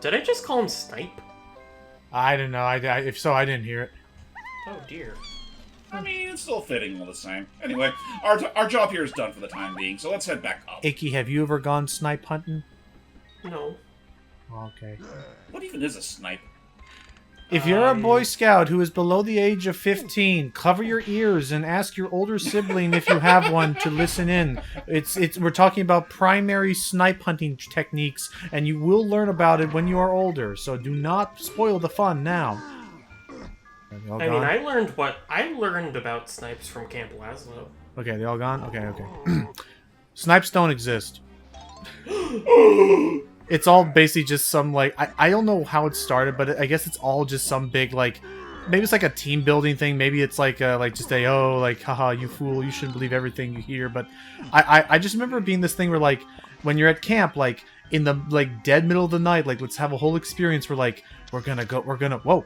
Did I just call him Snipe? I don't know. If so, I didn't hear it. Oh dear. I mean, it's still fitting all the same. Anyway, our job here is done for the time being, so let's head back up. Icky, have you ever gone snipe hunting? No. Okay. What even is a snipe? If you're a Boy Scout who is below the age of 15, cover your ears and ask your older sibling if you have one to listen in. We're talking about primary snipe hunting techniques, and you will learn about it when you are older. So do not spoil the fun now. I mean, I learned about snipes from Camp Laszlo. Okay, they all gone? Okay. Snipes don't exist. It's all basically just some, like... I don't know how it started, but I guess it's all just some big, like... Maybe it's like a team building thing. Maybe it's like just a, oh, like, haha, you fool, you shouldn't believe everything you hear. But I just remember it being this thing where, like, when you're at camp, like, in the, like, dead middle of the night, like, let's have a whole experience where, like, whoa.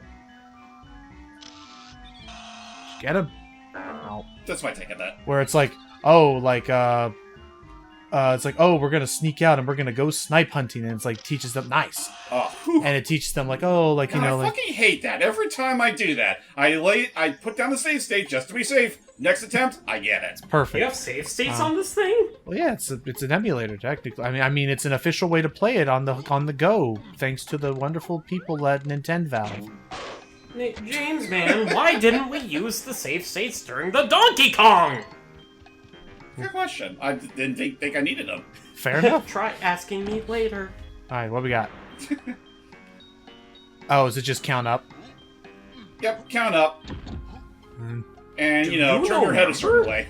Get him. Oh. That's my take on that. Where it's like, oh, like, it's like, oh, we're gonna sneak out and we're gonna go snipe hunting, and it's like teaches them nice, Oh, whew. and it teaches them like, oh, like God, you know, I like fucking hate that. Every time I do that, I put down the save state just to be safe. Next attempt, I get it. perfect. You have save states on this thing? Well, yeah, it's an emulator technically. I mean, it's an official way to play it on the go, thanks to the wonderful people at Nintendo Valve. James, man, why didn't we use the save states during the Donkey Kong? Good question. I didn't think I needed them. Fair enough. Try asking me later. All right, what we got? Oh, is it just count up? Yep, count up. Mm. And, Do you know, you turn your head a certain way.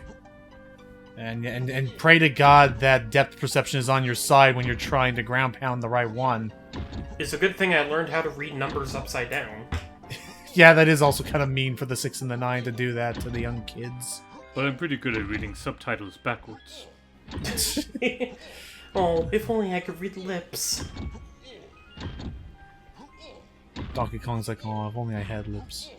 And pray to God that depth perception is on your side when you're trying to ground pound the right one. It's a good thing I learned how to read numbers upside down. Yeah, that is also kind of mean for the 6 and the 9 to do that to the young kids. But I'm pretty good at reading subtitles backwards. Oh, if only I could read lips. Donkey Kong's like, oh, if only I had lips.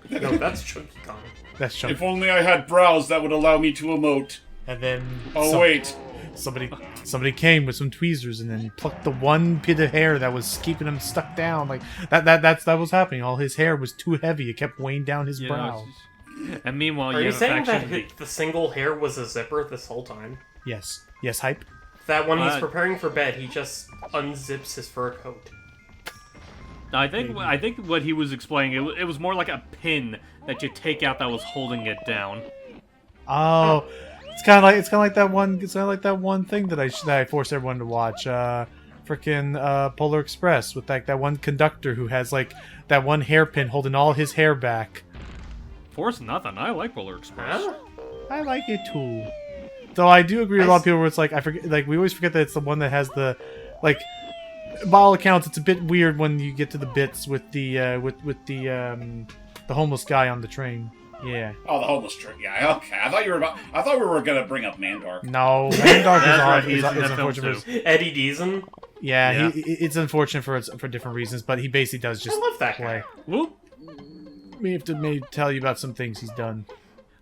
No, that's Chunky Kong. That's If only I had brows that would allow me to emote. And then Oh, wait. somebody came with some tweezers and then plucked the one bit of hair that was keeping him stuck down. Like that was happening. All his hair was too heavy. It kept weighing down his You brow. know, and meanwhile, Are you have a saying that faction the single hair was a zipper this whole time? Yes, hype. That when he's Uh, preparing for bed, he just unzips his fur coat. I think what he was explaining, it was more like a pin that you take out that was holding it down. Oh, it's kind of like that one thing that I forced everyone to watch. Frickin' Polar Express with that one conductor who has like that one hairpin holding all his hair back. Force nothing. I like Polar Express. Huh? I like it too. Though I do agree with a lot of people where it's like I forget, like we always forget that it's the one that has the, like, by all accounts it's a bit weird when you get to the bits with the the homeless guy on the train. Yeah. Oh, the homeless trick. Yeah, okay. I thought we were gonna bring up Mandark. No, Mandark That's right, is he's in that film unfortunate. too. Eddie Deason? Yeah, Yeah. It's unfortunate for different reasons, but he basically does just I love that play. guy. Whoop. We have to maybe tell you about some things he's done.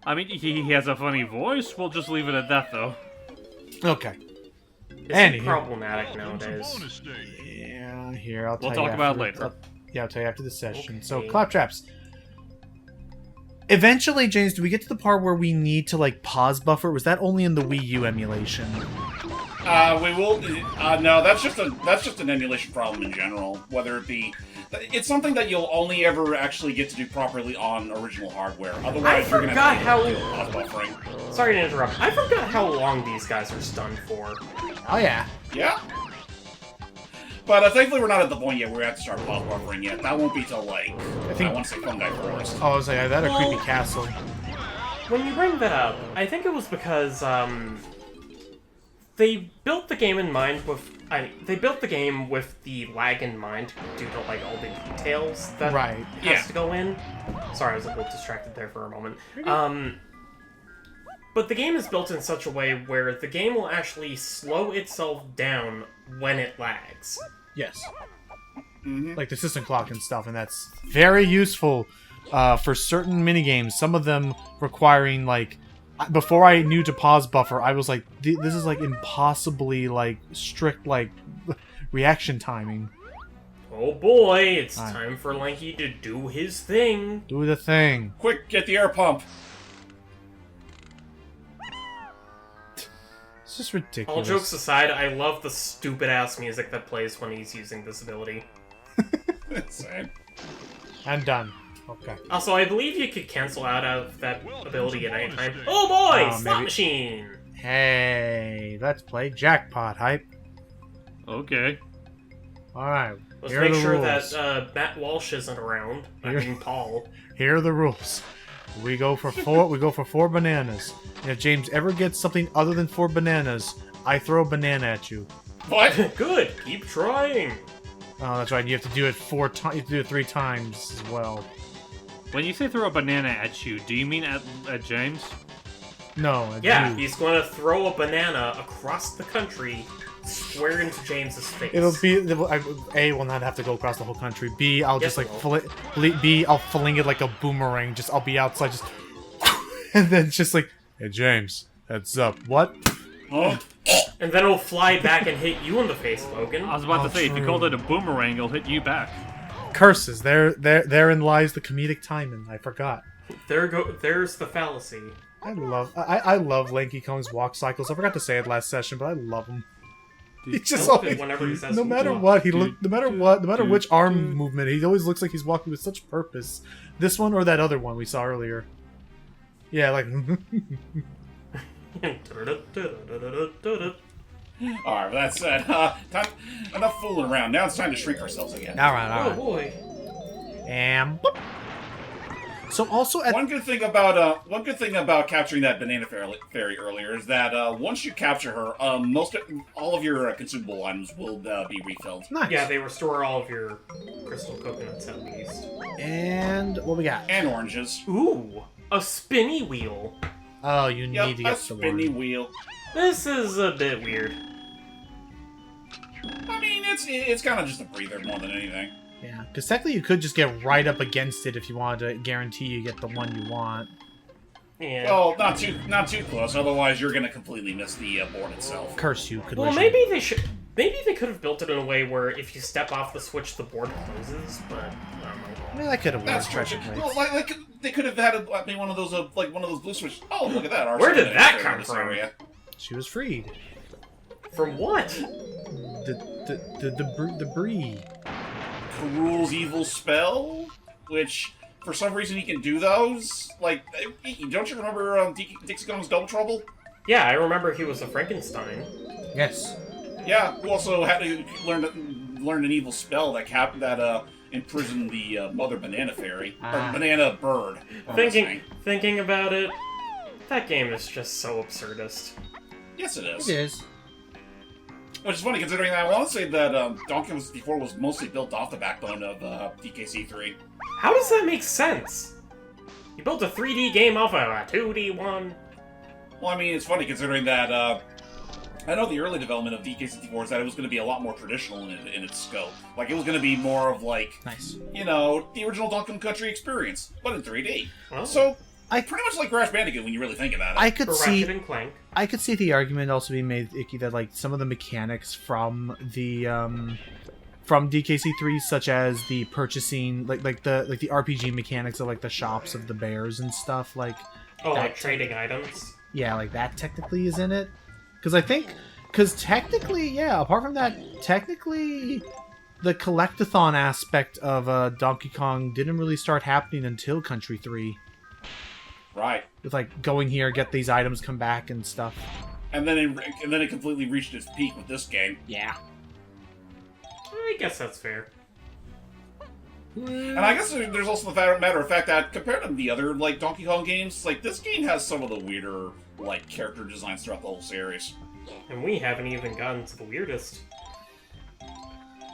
I mean, he has a funny voice. We'll just leave it at that, though. Okay. It's Anywho. problematic nowadays. Yeah, here I'll tell We'll you. talk about it after- later. Yeah, I'll tell you after the session. So, Okay. claptraps. Eventually, James, do we get to the part where we need to like pause buffer? Was that only in the Wii U emulation? We will. No, that's just an emulation problem in general. Whether it be, it's something that you'll only ever actually get to do properly on original hardware. Otherwise, you're gonna forgot have to how- do pause buffering. Sorry to interrupt. I forgot how long these guys are stunned for. Oh yeah. Yeah. But thankfully, we're not at the point yet where we have to start pause buffering yet. That won't be till like I want to say Fungi Forest. Oh, I was like, that a creepy castle. When you bring that up, I think it was because they built the game in mind with they built the game with the lag in mind due to like all the details that Right. has Yeah. to go in. Sorry, I was a little distracted there for a moment. But the game is built in such a way where the game will actually slow itself down when it lags. Yes. Mm-hmm. Like the system clock and stuff, and that's very useful for certain minigames. Some of them requiring like, before I knew to pause buffer, I was like, this is like impossibly like strict like reaction timing. Oh boy, it's Alright. time for Lanky to do his thing. Do the thing. Quick, get the air pump. It's just ridiculous. All jokes aside, I love the stupid ass music that plays when he's using this ability. Same. And done. Okay. Also, I believe you could cancel out of that ability at any time. Oh boy, Oh, slot maybe- machine! Hey, let's play jackpot hype. Okay. All right. Let's here are make the sure rules. that Matt Walsh isn't around. I Here- mean, Paul. Here are the rules. We go for four. We go for 4 bananas. And if James ever gets something other than 4 bananas, I throw a banana at you. What? Good, keep trying. Oh, that's right. You have to do it 4 times. You have to do it 3 times as well. When you say throw a banana at you, do you mean at James? No. at Yeah, you. he's going to throw a banana across the country, square into James's face. It'll be A will not have to go across the whole country. B, I'll Yes, just it like B, I'll fling it like a boomerang. I'll be outside, just and then just like, hey James, heads up. What? Huh? And then it'll fly back and hit you in the face, Logan. I was about Oh, to say, if you true. called it a boomerang, it'll hit you back. Curses. Therein lies the comedic timing. I forgot. There's the fallacy. I love Lanky Kong's walk cycles. I forgot to say it last session, but I love him. He just love always, it whenever he says no matter walk. what, no matter which arm movement, he always looks like he's walking with such purpose. This one or that other one we saw earlier. Yeah, like Alright, with that said, enough fooling around. Now it's time to shrink ourselves again. All right, all Oh right. boy. And boop. So also at One good thing about capturing that banana fairy earlier is that once you capture her, all of your consumable items will be refilled. nice. Yeah, they restore all of your crystal coconuts at least. And what we got? And oranges. Ooh, a spinny wheel. Oh, you Yep, need to a get the spinny word. wheel. This is a bit weird. I mean, it's kind of just a breather more than anything. Yeah, because technically you could just get right up against it if you wanted to guarantee you get the one you want. Yeah. Well, not too close. Otherwise, you're gonna completely miss the board itself. Curse you, Well, collision. maybe they should. Maybe they could have built it in a way where if you step off the switch, the board closes. But I don't know. I mean, that could have That's worked. true. Technically. Well, like they could have had one of those blue switches. Oh, look at that! Our Where did spinning that fairy come in this from? area. She was freed. From what? The Bree. Karul's evil spell, which for some reason he can do those. Like, don't you remember Dixie Gum's Double Trouble? Yeah, I remember he was a Frankenstein. Yes. Yeah, who also had to learn an evil spell that imprisoned the Mother Banana Fairy Ah. or Banana Bird. what am I saying? Thinking about it, that game is just so absurdist. Yes, it is. It is. Which is funny considering that I want to say that Donkey before was mostly built off the backbone of DKC3. How does that make sense? You built a 3D game off of a 2D one. Well, I mean, it's funny considering that I know the early development of DKC4 is that it was going to be a lot more traditional in its scope. Like, it was going to be more of, like, Nice. you know, the original Donkey Kong Country experience, but in 3D. Well, So, I- pretty much like Crash Bandicoot when you really think about it. I for could see. Ratchet and Clank. I could see the argument also being made, Icky, that like some of the mechanics from the from DKC3, such as the purchasing, like the RPG mechanics of like the shops of the bears and stuff, like Oh, that like trading items. yeah, like that technically is in it. Because technically, yeah, apart from that, technically the collectathon aspect of Donkey Kong didn't really start happening until Country 3. Right. With like going here, get these items, come back and stuff. And then it completely reached its peak with this game. Yeah. I guess that's fair. And I guess there's also the matter of fact that compared to the other like Donkey Kong games, like this game has some of the weirder like character designs throughout the whole series. And we haven't even gotten to the weirdest.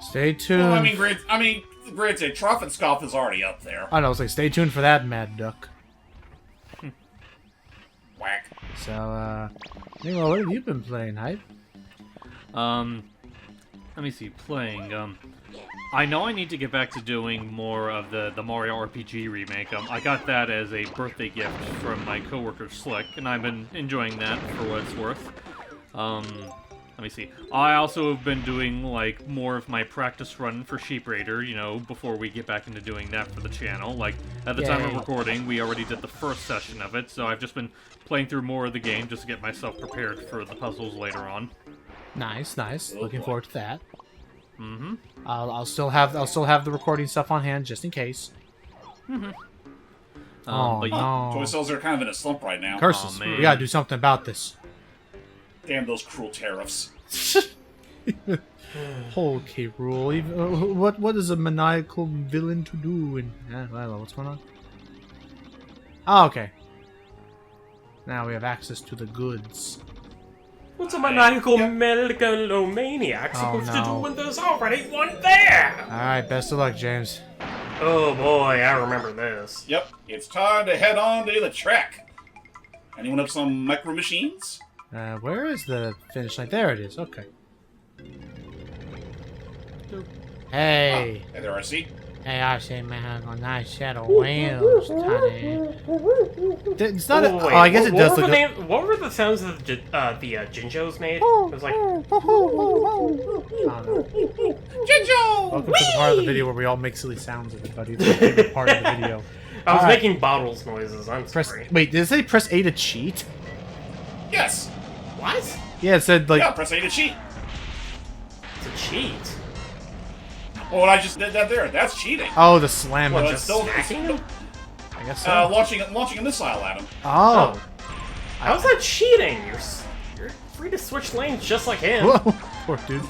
Stay tuned. Well, granted, Trough and Scoff is already up there. I know, it's like, stay tuned for that, Mad Duck. Whack. So, anyway, what have you been playing, Hype? Let me see, playing, I know I need to get back to doing more of the Mario RPG remake. I got that as a birthday gift from my coworker Slick, and I've been enjoying that for what it's worth. Let me see. I also have been doing, like, more of my practice run for Sheep Raider, you know, before we get back into doing that for the channel. Like, at the time of Yay. recording, we already did the first session of it, so I've just been playing through more of the game just to get myself prepared for the puzzles later on. Nice, nice. Oh, Looking boy. forward to that. Mm-hmm. I'll still have the recording stuff on hand just in case. Oh, But no. Toy sales are kind of in a slump right now. Curses. Aw, man. We gotta do something about this. Damn those cruel tariffs. Okay, rule. What is a maniacal villain to do? And I don't know what's going on. Oh, okay. Now we have access to the goods. What's a maniacal megalomaniac Oh, supposed to do no. when there's already one there? All right, best of luck, James. Oh boy, I remember this. Yep, it's time to head on to the track. Anyone have some micro machines? Where is the finish line? There it is. Okay. Hey. Hey there, RC. Hey, I say, man, a nice set of wheels, Tony. It's not. Oh, wait, I guess it does what look. were the name, what were the sounds that the Jinjos made? It was like, Welcome to the part of the video where we all make silly sounds, everybody. It's my favorite part of the video. I was Alright. making bottles noises. I'm Press. sorry. Wait, did it say press A to cheat? Yes. What? Yeah, it said like. Yeah, press A to cheat. It's a cheat. Well, when I just did that there, that's cheating. Oh, the slam. Well, button. it's still smacking him? I guess so. launching a missile at him. Oh. How's that cheating? You're free to switch lanes just like him. Whoa, poor dude.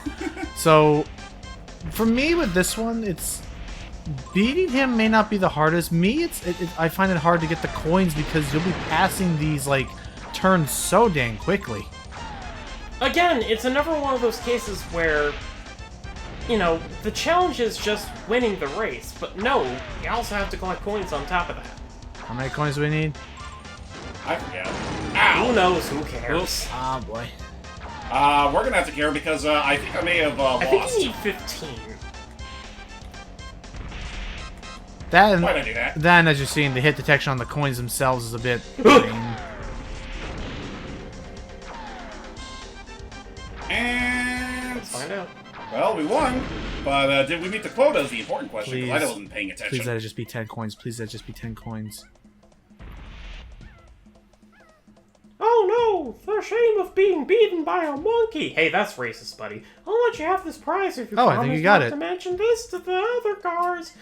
So, for me with this one, it's beating him may not be the hardest. I find it hard to get the coins because you'll be passing these like turns so dang quickly. Again, it's another one of those cases where, you know, the challenge is just winning the race, but no, you also have to collect coins on top of that. How many coins do we need? I forget. Who knows? Who cares? Oh boy. We're gonna have to care because I think I may have I think lost. you need 15. That Why'd I do that? then, as you're seeing, the hit detection on the coins themselves is a bit. And Let's find out. well, we won, but did we meet the quota? Is the important question. 'Cause I Please. wasn't paying attention. Please let it just be 10 coins. Please let it just be 10 coins. Oh no! The shame of being beaten by a monkey! Hey, that's racist, buddy. I'll let you have this prize if you Oh, I promise think you got not it. to mention this to the other cars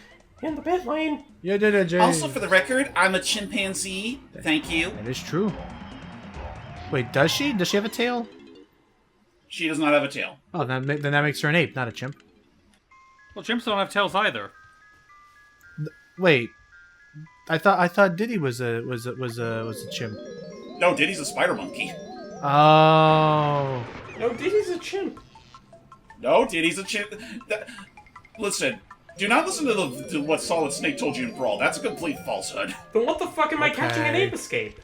in the pit lane. You did it, Jay. Also, for the record, I'm a chimpanzee. Thank you. That is true. Wait, does she? Does she have a tail? She does not have a tail. Oh, then that makes her an ape, not a chimp. Well, chimps don't have tails either. Wait, I thought Diddy was a chimp. No, Diddy's a spider monkey. Oh. No, Diddy's a chimp. No, Diddy's a chimp. Listen, do not listen to what Solid Snake told you in Brawl. That's a complete falsehood. Then what the fuck am I catching an Okay. ape escape?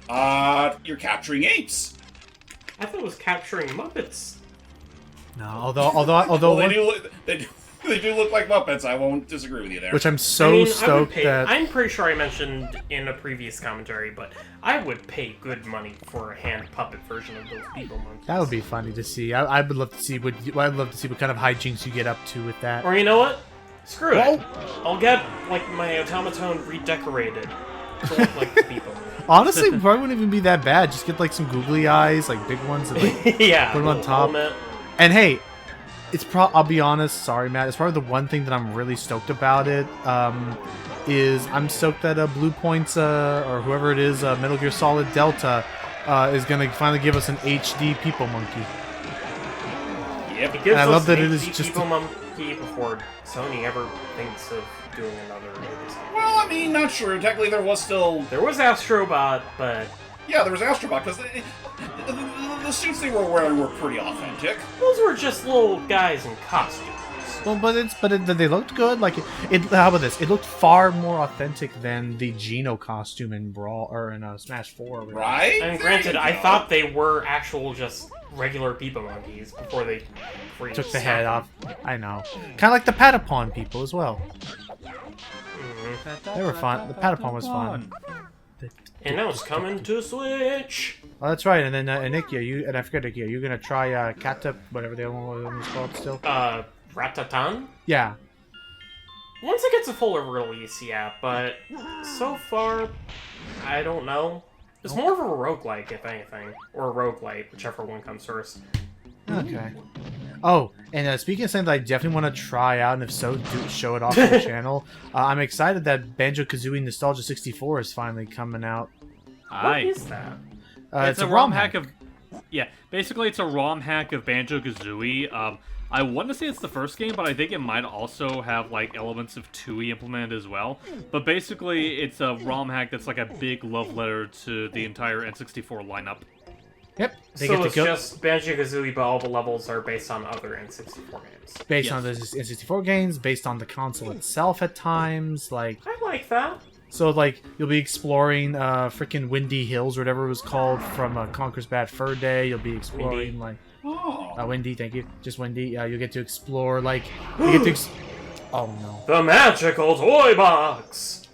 You're capturing apes. I thought it was capturing Muppets. No, although Well, one- they do look like Muppets. I won't disagree with you there. which I'm so I mean, I would stoked pay, that. I'm pretty sure I mentioned in a previous commentary, but I would pay good money for a hand puppet version of those people monkeys. That would be funny to see. I would love to see what kind of hijinks you get up to with that. Or you know what? Screw it. Whoa. I'll get like my automaton redecorated to look like the people. Honestly, probably wouldn't even be that bad. Just get like some googly eyes, like big ones, and like Yeah. put them on top. helmet. And hey, I'll be honest, sorry Matt, it's probably the one thing that I'm really stoked about it, is I'm stoked that Blue Point's, or whoever it is, Metal Gear Solid Delta, is gonna finally give us an HD People Monkey. Yep. It gives I us love that an it is HD just people monkey before Sony ever thinks of doing another release. Well, I mean, not true. Technically, there was still... There was Astrobot, but Yeah, there was Astrobot, because the suits they were wearing were pretty authentic. those were just little guys in costumes. Well, they looked good. Like how about this? It looked far more authentic than the Geno costume in Brawl or in Smash 4. or whatever. Right? And There granted, you I go. thought they were actual just regular people monkeys before they Took the head off. I know. Kind of like the Patapon people as well. They were fun. The Patapon was fun. And now it's coming to Switch. Oh, that's right. And then Nikia, I forget Nikia, you're gonna try Catap, whatever the other one was called still. Ratatan? Yeah. Once it gets a fuller release, yeah, but so far, I don't know. It's more of a roguelike, if anything. Or a roguelite, whichever one comes first. Okay. Oh, and speaking of something that I definitely want to try out, and if so, show it off on the channel. I'm excited that Banjo-Kazooie Nostalgia 64 is finally coming out. What is that? It's a ROM hack of... Yeah, basically it's a ROM hack of Banjo-Kazooie. I want to say it's the first game, but I think it might also have, like, elements of 2E implemented as well. But basically, it's a ROM hack that's like a big love letter to the entire N64 lineup. Yep. They So get it's to go just Banjo-Kazooie, but all the levels are based on other N64 games. based Yes. on the N64 games, based on the console itself at times, like... I like that. So, like, you'll be exploring freaking Windy Hills, or whatever it was called, from Conker's Bad Fur Day. You'll be exploring, Windy. like... Oh. Windy, thank you. Just Windy. You'll get to explore, like... You get to... Oh, no. The magical toy box!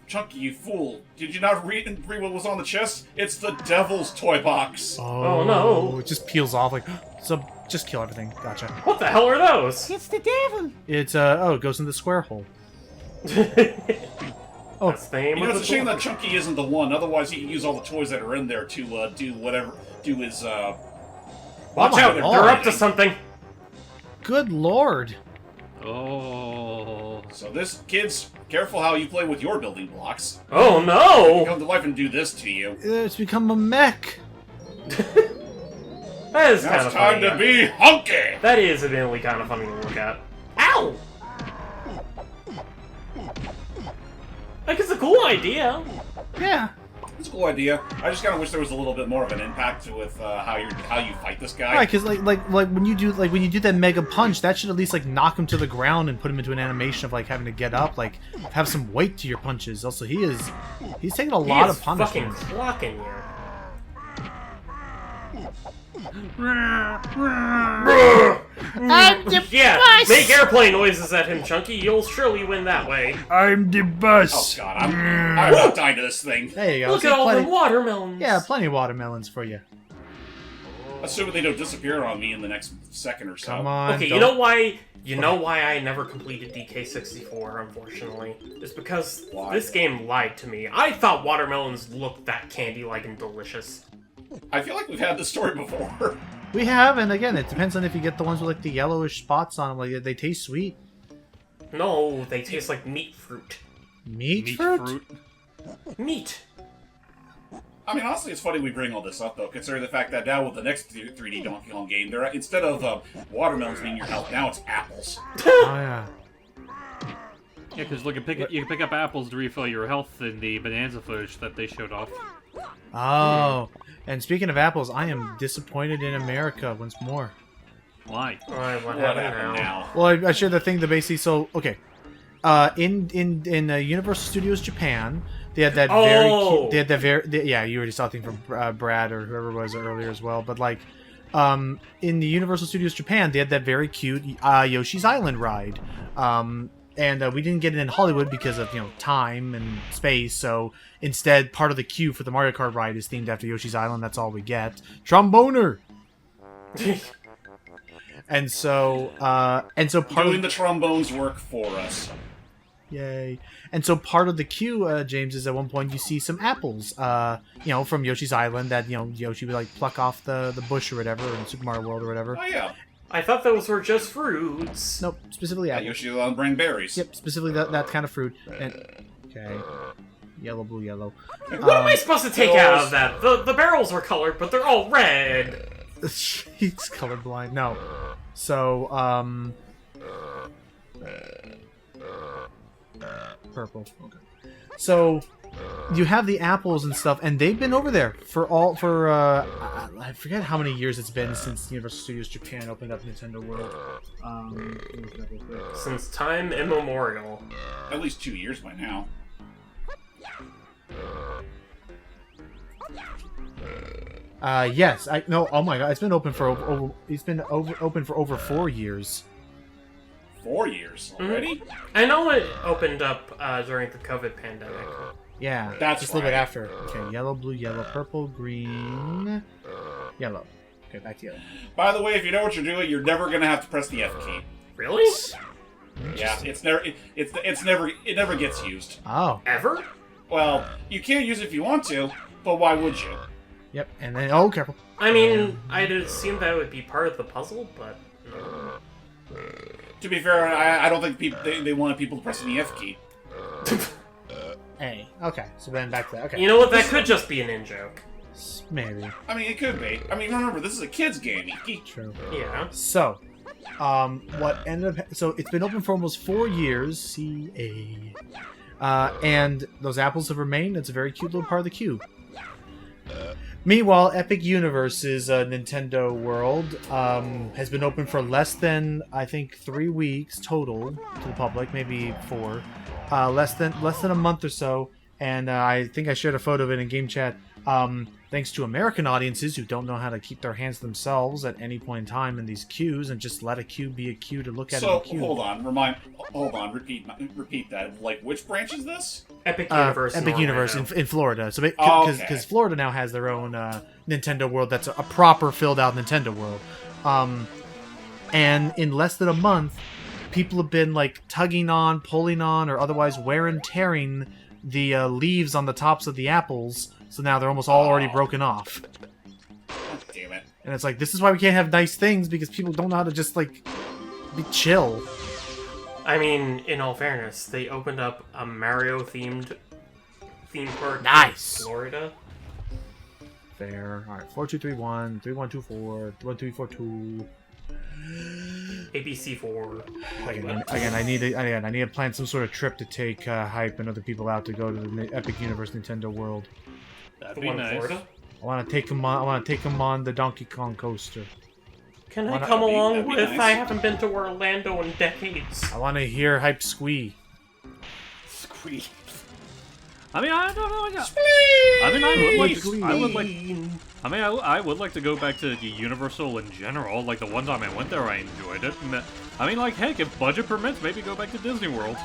Chunky, you fool. Did you not read what was on the chest? It's the Devil's Toy Box. Oh, no. It just peels off, like... So, just kill everything. Gotcha. What the hell are those? It's the devil! It's, it goes in the square hole. Oh, That's the name You know, of it's the a shame toy. that Chunky isn't the one. Otherwise, he can use all the toys that are in there to do his, Watch my out, lord. they're up to something. good lord. Oh... So this, kids, careful how you play with your building blocks. Oh no! Come to life and do this to you. It's become a mech. That is Now kind of it's time funny. to be hunky! That is admittedly kind of funny to look at. Ow! Like, it's a cool idea. Yeah. It's a cool idea. I just kind of wish there was a little bit more of an impact with how you fight this guy. Right, because like when you do that mega punch, that should at least like knock him to the ground and put him into an animation of like having to get up, like have some weight to your punches. Also, he's taking a lot of punishment. Fucking clocking you. Yeah, make airplane noises at him, Chunky. You'll surely win that way. I'm the Oh boss. god, I'm not dying to this thing. There you go. Look See, at all plenty, the watermelons. Yeah, plenty of watermelons for you. Assuming they don't disappear on me in the next second or so. Come on. Okay, don't- you know why I never completed DK64, unfortunately? It's because Why? this game lied to me. I thought watermelons looked that candy-like and delicious. I feel like we've had this story before. We have, and again, it depends on if you get the ones with like the yellowish spots on them. Like they taste sweet. No, they taste like meat fruit. Meat fruit? Meat. I mean, honestly, it's funny we bring all this up, though, considering the fact that now with the next 3D Donkey Kong game, there instead of watermelons being your health, now it's apples. Oh yeah. Yeah, because look, you can pick up apples to refill your health in the Bonanza footage that they showed off. Oh, and speaking of apples, I am disappointed in America once more. Why? Alright, what What happened happened now? now? Well, I shared the thing that basically okay, in Universal Studios Japan, they had that very cute, yeah, you already saw a thing from Brad or whoever it was earlier as well, but like in the Universal Studios Japan, they had that very cute Yoshi's Island ride. And we didn't get it in Hollywood because of time and space. So instead, part of the queue for the Mario Kart ride is themed after Yoshi's Island. That's all we get. Tromboner. and so part Doing of the trombones work for us. yay. And so part of the queue, James, is at one point you see some apples, from Yoshi's Island that Yoshi would like pluck off the bush or whatever in Super Mario World or whatever. Oh yeah. I thought those were just fruits. Nope, specifically Yeah, apples. Yoshi's Island bring berries. Yep, specifically that kind of fruit. And okay, yellow, blue, yellow. What am I supposed to take out of that? The barrels are colored, but they're all red. He's colorblind. No. So, purple. Okay. So, you have the apples and stuff, and they've been over there I forget how many years it's been since Universal Studios Japan opened up Nintendo World. Since time immemorial. At least 2 years by now. Yes. Oh my god, it's been open for open for over 4 years. 4 years already? I know it opened up during the COVID pandemic. Yeah, That's just a little bit right. after. Okay, yellow, blue, yellow, purple, green, yellow. Okay, back to yellow. By the way, if you know what you're doing, you're never gonna have to press the F key. Really? Yeah, it never gets used. Oh, Ever? Well, you can use it if you want to, but why would you? yep. And then careful. I mean, I'd assume that would be part of the puzzle, but no. To be fair, I don't think they wanted people to press the F key. Hey, okay. So then back to that. Okay, You know what? That could just be an in-joke. maybe I mean, it could be. I mean, remember, this is a kid's game. true. Yeah. So, what ended up? So it's been open for almost 4 years. And those apples have remained. It's a very cute little part of the queue. Meanwhile, Epic Universe's Nintendo World has been open for less than, I think, 3 weeks total to the public, maybe 4. Less than a month or so, and I think I shared a photo of it in game chat. Thanks to American audiences who don't know how to keep their hands to themselves at any point in time in these queues and just let a queue be a queue to look at So, a queue. hold on, repeat that. Like, which branch is this? Epic Universe. Epic in Universe Orlando. in Florida. So Oh, because okay. Florida now has their own Nintendo World that's a proper filled out Nintendo World. And in less than a month, people have been like tugging on, pulling on, or otherwise wear and tearing the leaves on the tops of the apples. So now they're almost all already broken off. God damn it. And it's like, this is why we can't have nice things, because people don't know how to just like be chill. I mean, in all fairness, they opened up a Mario-themed theme park Nice. in Florida. fair. All right, 4231, 3124, 1342. ABC4. Again, I need to plan some sort of trip to take Hype and other people out to go to the Epic Universe Nintendo World. That'd The be one in nice. Florida? I want to take them on. I want to take them on the Donkey Kong coaster. Can I Wanna- come along that'd be with? nice. I haven't been to Orlando in decades. I want to hear Hype squee. Squeak. I mean, I don't know. I mean, I would like to go back to Universal in general. Like the one time I went there, I enjoyed it. I mean, like, heck, if budget permits, maybe go back to Disney World.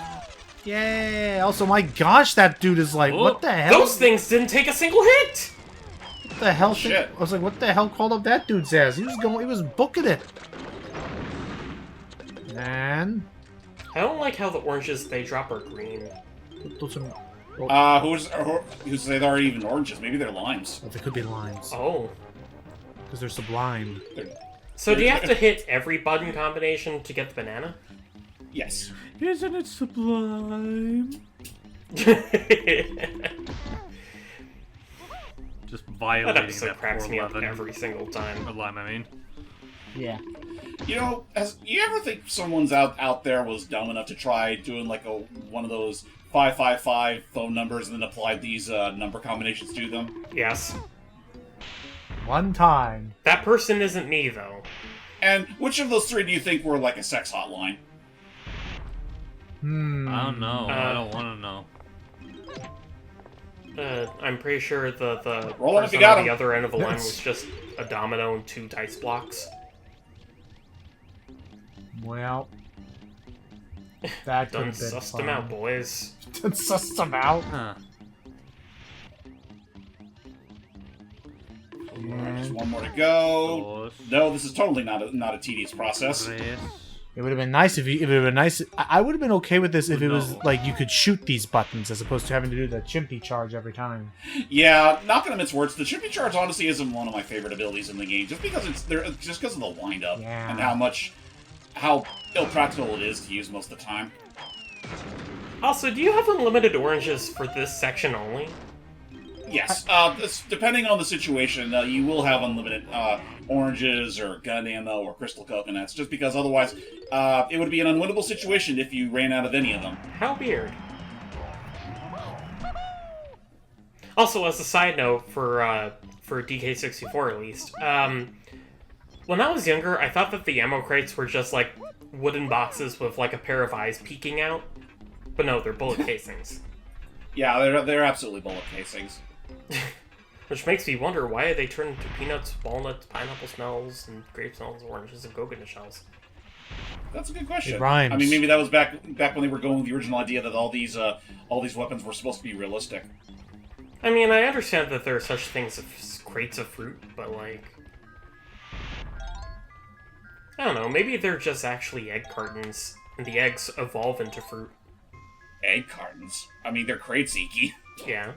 Yeah. Also, my gosh, that dude is like, Oh, what the hell? Those things didn't take a single hit. What the hell? Shit. I was like, what the hell called up that dude's ass? He was booking it. Man. I don't like how the oranges they drop are green. Those are, Who's say they aren't even oranges? Maybe they're limes. they could be limes. Oh. Because they're sublime. So do you have to hit every button combination to get the banana? Yes. Isn't it sublime? Just That violating episode that cracks poor me up Levin. every single time. Or lime, I mean. Yeah. You know, you ever think someone's out there was dumb enough to try doing like one of those 555 phone numbers and then applied these number combinations to them? Yes. One time. That person isn't me, though. And which of those three do you think were like a sex hotline? I don't know. I don't want to know. I'm pretty sure the Roll 'em if person you got on the 'em. other end of the line Yes. was just a domino and 2 dice blocks. Well. That could Done have been sussed fun. them out, boys. Done sussed them out. Huh. Just one more to go. Dos, No, this is totally not a tedious process. tres. It would have been nice if it would have been nice. I would have been okay with this if it was No. like you could shoot these buttons as opposed to having to do the chimpy charge every time. Yeah, not gonna mince words. The chippy charge honestly isn't one of my favorite abilities in the game, just because it's there, just because of the windup Yeah. and how ill practical it is to use most of the time. Also, do you have unlimited oranges for this section only? Yes, depending on the situation, you will have unlimited oranges or gun ammo or crystal coconuts, just because otherwise it would be an unwinnable situation if you ran out of any of them. How weird. Also, as a side note, for DK64 at least, when I was younger, I thought that the ammo crates were just like wooden boxes with like a pair of eyes peeking out, but no, they're bullet casings. Yeah, they're absolutely bullet casings. Which makes me wonder, why they turn into peanuts, walnuts, pineapple smells, and grape smells, oranges, and coconut shells. That's a good question. It rhymes. I mean, maybe that was back when they were going with the original idea that all these weapons were supposed to be realistic. I mean, I understand that there are such things as crates of fruit, but like... I don't know, maybe they're just actually egg cartons, and the eggs evolve into fruit. Egg cartons. I mean, they're crates, Iki. Yeah.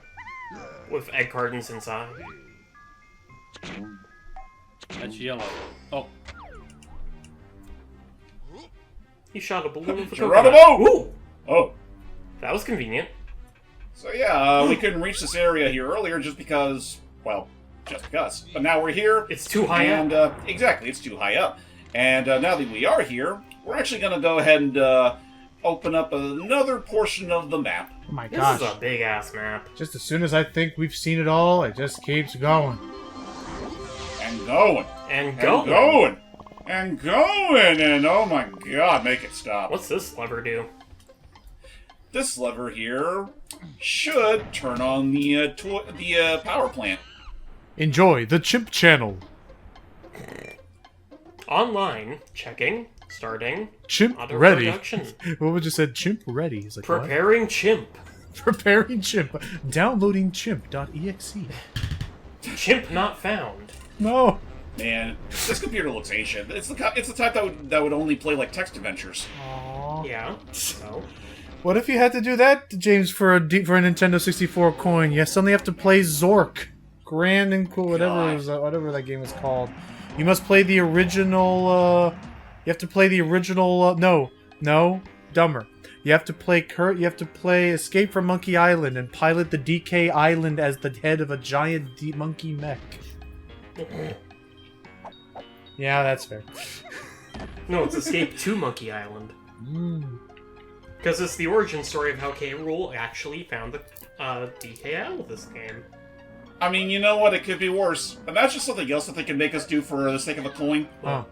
With egg cartons inside. That's yellow. Oh, He shot a balloon with a Geronimo! coconut. Ooh! Oh. That was convenient. So yeah, we couldn't reach this area here earlier just because, well, just because. But now we're here. It's too high and, up. exactly, it's too high up. And now that we are here, we're actually going to go ahead and open up another portion of the map. Oh my This gosh. is a big-ass map. Just as soon as I think we've seen it all, it just keeps going. And going. And And go! going. And going. And oh my god, make it stop. What's this lever do? This lever here should turn on the power plant. Enjoy the Chimp Channel. Online. Checking. Starting. Chimp Auto ready. production. What would you said? Chimp ready. He's like, what? Preparing chimp. Preparing chimp. Downloading chimp.exe. Chimp not found. No. Man, this computer looks ancient. It's the type that would only play like text adventures. Aww. Yeah. So. What if you had to do that, James, for a Nintendo 64 coin? You suddenly have to play Zork. Grand and cool, whatever whatever that game was called. You must play the original, you have to play the original, no, dumber. You You have to play Escape from Monkey Island and pilot the DK Island as the head of a giant monkey mech. Yeah, that's fair. No, it's Escape to Monkey Island. Because it's the origin story of how K. Rool actually found the DK out of this game. I mean, you know what? It could be worse. And that's just something else that they can make us do for the sake of a coin. Oh.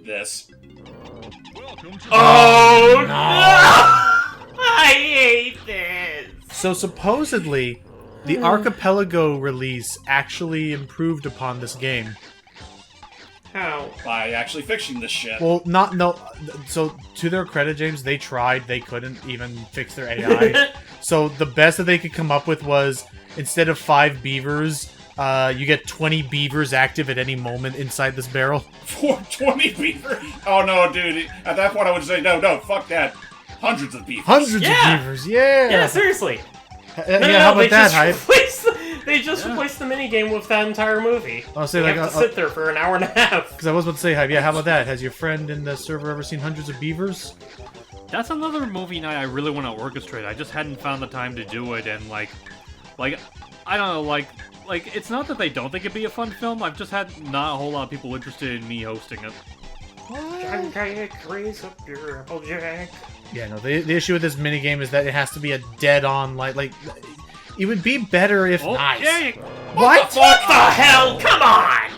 This. Oh, no! I hate this! So supposedly, the Archipelago release actually improved upon this game. How? By actually fixing this shit. Well, so to their credit, James, they tried. They couldn't even fix their AI. So the best that they could come up with was, instead of 5 beavers, you get 20 beavers active at any moment inside this barrel. For 20 beavers? Oh no, dude. At that point I would say, no, fuck that. Hundreds of beavers. Hundreds of beavers, yeah! Yeah, seriously. How about that, Hype? They just replaced the minigame with that entire movie. I'll say, you like, have to sit there for an hour and a half. Because I was about to say, Hype, yeah, how about that? Has your friend in the server ever seen Hundreds of Beavers? That's another movie night I really want to orchestrate. I just hadn't found the time to do it, and like, I don't know, like, it's not that they don't think it'd be a fun film. I've just had not a whole lot of people interested in me hosting it. Raise up your Applejack. Yeah, no, the issue with this minigame is that it has to be a dead-on, like, it would be better if... Nice. Yeah. What the What the hell? Come on!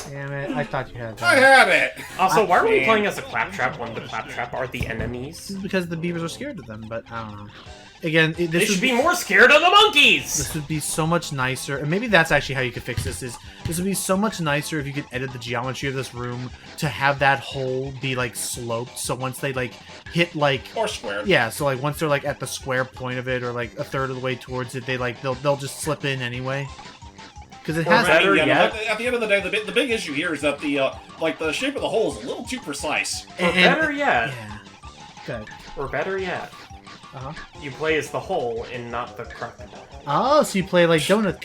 Damn it, I thought you had that. I had it! Also, why are we playing as a Claptrap when the Claptrap are the enemies? Because the beavers are scared of them, but I don't know. Again, They should be more scared of the monkeys! This would be so much nicer, and maybe that's actually how you could fix this, this would be so much nicer if you could edit the geometry of this room to have that hole be, like, sloped, so once they, like, hit, like... Or square. Yeah, so, like, once they're, like, at the square point of it, or, like, a third of the way towards it, they'll just slip in anyway. Because it has... better yeah, yet... At the end of the day, the big issue here is that the shape of the hole is a little too precise. Or better yet... Yeah. Good. Or better yet... You play as the hole and not the crocodile. Oh, so you play like Donut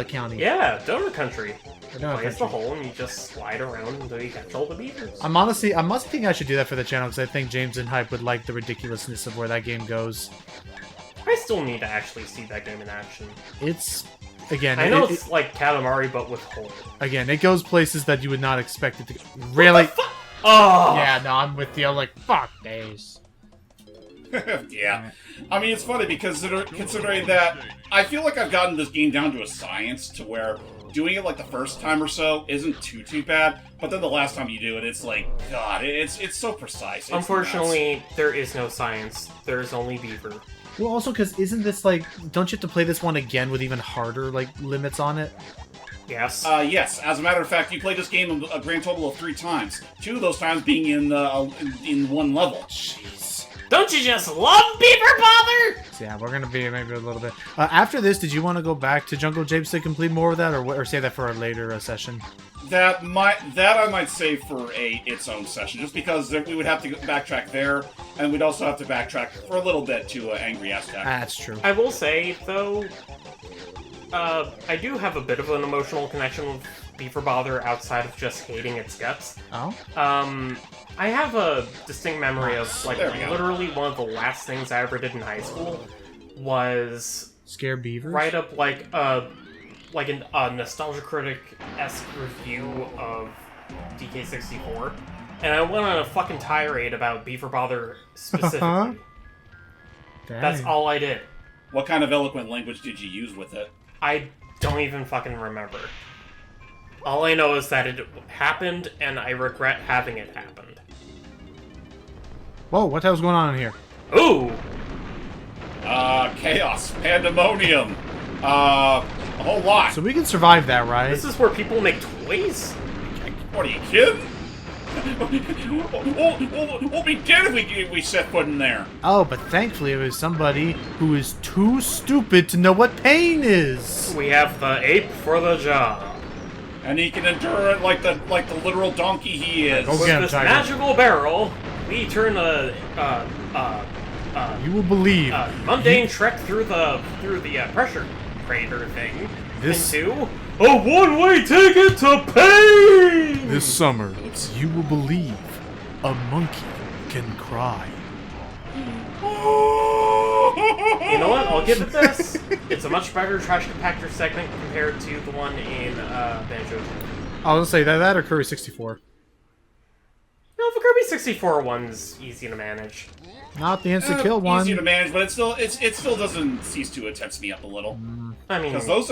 County. Yeah, Donut Country. Donut Play as the Country. hole and you just slide around until you catch all the beavers. I must think I should do that for the channel because I think James and Hype would like the ridiculousness of where that game goes. I still need to actually see that game in action. It's again. I know it's like Katamari, but with hole. Again, it goes places that you would not expect it to go. Really? Oh! Yeah, no, I'm with you. I'm like, fuck days. Yeah. I mean, it's funny because considering that I feel like I've gotten this game down to a science to where doing it like the first time or so isn't too bad, but then the last time you do it, it's like, God, it's so precise. It's Unfortunately, there is no science. There's only beaver. Well, also because isn't this like, don't you have to play this one again with even harder like limits on it? Yes. Yes. As a matter of fact, you played this game a grand total of 3 times. 2 of those times being in one level. Jeez. Don't you just love Beaver Bother? So yeah, we're gonna be maybe a little bit. After this, did you want to go back to Jungle Japes to complete more of that, or save that for a later session? That I might save for its own session, just because we would have to backtrack there, and we'd also have to backtrack for a little bit to Angry Aztec. That's true. I will say, though, I do have a bit of an emotional connection with Beaver Bother outside of just hating its guts. Oh? I have a distinct memory of, like, There we go. literally one of the last things I ever did in high school was Scare beavers? write up, like a Nostalgia Critic-esque review of DK64. And I went on a fucking tirade about Beaver Bother specifically. Dang. That's all I did. What kind of eloquent language did you use with it? I don't even fucking remember. All I know is that it happened, and I regret having it happened. Whoa, what the hell's going on in here? Ooh! Chaos, pandemonium, a whole lot. So we can survive that, right? This is where people make toys? What are you kidding? We'll be dead if we set foot in there. Oh, but thankfully it was somebody who is too stupid to know what pain is. We have the ape for the job. And he can endure it like the literal donkey he is. Go With get him, this Tiger. magical barrel, we turn a You will believe. mundane trek through the pressure crater thing This- into a one-way ticket to pain. This summer, you will believe a monkey can cry. You know what? I'll give it this. It's a much better trash compactor segment compared to the one in Banjo. I was gonna say that or Curry 64. No, the Kirby 64 one's easy to manage. Not the instant kill one. Easier to manage, but it still doesn't cease to tense me up a little. I mean, Because those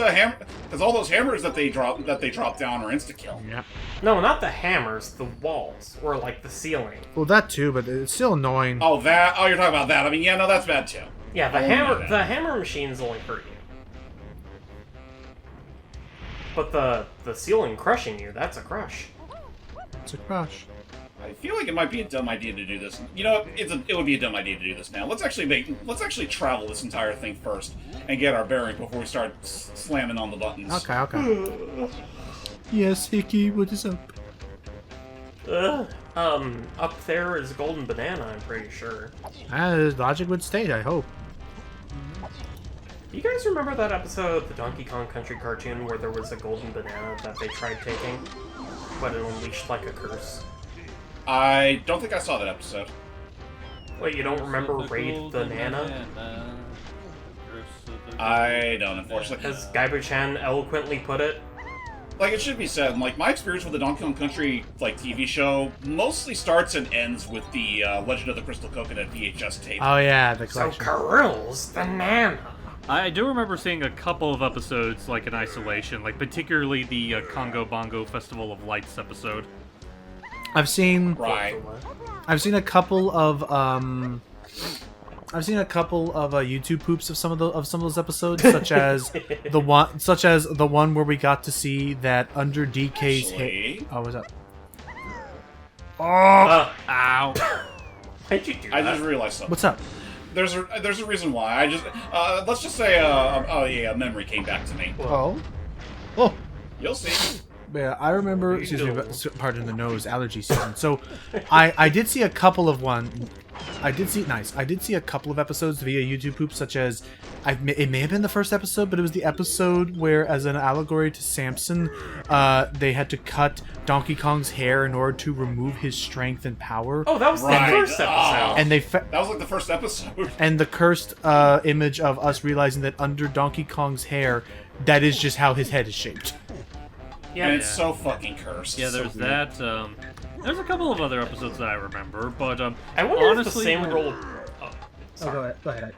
all those hammers that they drop down are insta kill. Yeah. no, not the hammers, the walls or like the ceiling. Well, that too, but it's still annoying. Oh, that. Oh, you're talking about that. I mean, yeah, no, that's bad too. Yeah, the Oh, hammer machines only hurt you. But the ceiling crushing you, that's a crush. It's a crush. I feel like it might be a dumb idea to do this. You know, it would be a dumb idea to do this now. Let's actually travel this entire thing first and get our bearings before we start slamming on the buttons. Okay. Yes, Hickey, what is up? Up there is a golden banana, I'm pretty sure. Logic would state, I hope. You guys remember that episode of the Donkey Kong Country cartoon where there was a golden banana that they tried taking, but it unleashed like a curse? I don't think I saw that episode. Wait, you don't remember Raid the Nana? I don't, unfortunately. As Gaibu-chan eloquently put it? Like, it should be said, like, my experience with the Donkey Kong Country, like, TV show mostly starts and ends with the Legend of the Crystal Coconut VHS tape. Oh yeah, the So collection. Karul's the Nana. I do remember seeing a couple of episodes, like, in isolation, like, particularly the Congo Bongo Festival of Lights episode. I've seen Right. a couple of YouTube poops of some of those episodes, such as the one where we got to see that under DK's Actually- hit. Oh, what's up? Ow. Why'd you do I that? just realized something. What's up? There's a reason why. Let's just say, a memory came back to me. Oh, You'll see. yeah, I remember. What are you Excuse me, doing? but, pardon the nose, allergy season. So, I did see a couple of I did see a couple of episodes via YouTube poop, such as it may have been the first episode, but it was the episode where, as an allegory to Samson, they had to cut Donkey Kong's hair in order to remove his strength and power. Oh, that was Right. the first episode. Oh. And they That was like the first episode. and the cursed image of us realizing that under Donkey Kong's hair, that is just how his head is shaped. Yeah, And it's so fucking cursed. Yeah, So there's weird. that. There's a couple of other episodes that I remember, but I wonder honestly, if the same role. Oh, Oh, sorry. go ahead.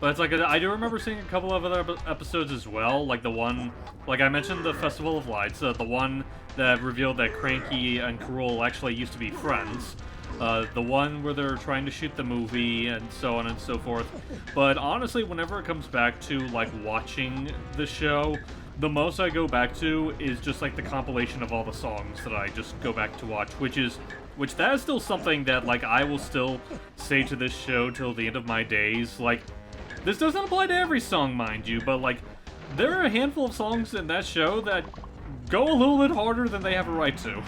But it's like I do remember seeing a couple of other episodes as well, like the one, like I mentioned, the Festival of Lights, the one that revealed that Cranky and Karul actually used to be friends. The one where they're trying to shoot the movie and so on and so forth. But honestly, whenever it comes back to like watching the show, the most I go back to is just like the compilation of all the songs that I just go back to watch, which that is still something that like I will still say to this show till the end of my days. Like, this doesn't apply to every song, mind you, but like there are a handful of songs in that show that go a little bit harder than they have a right to.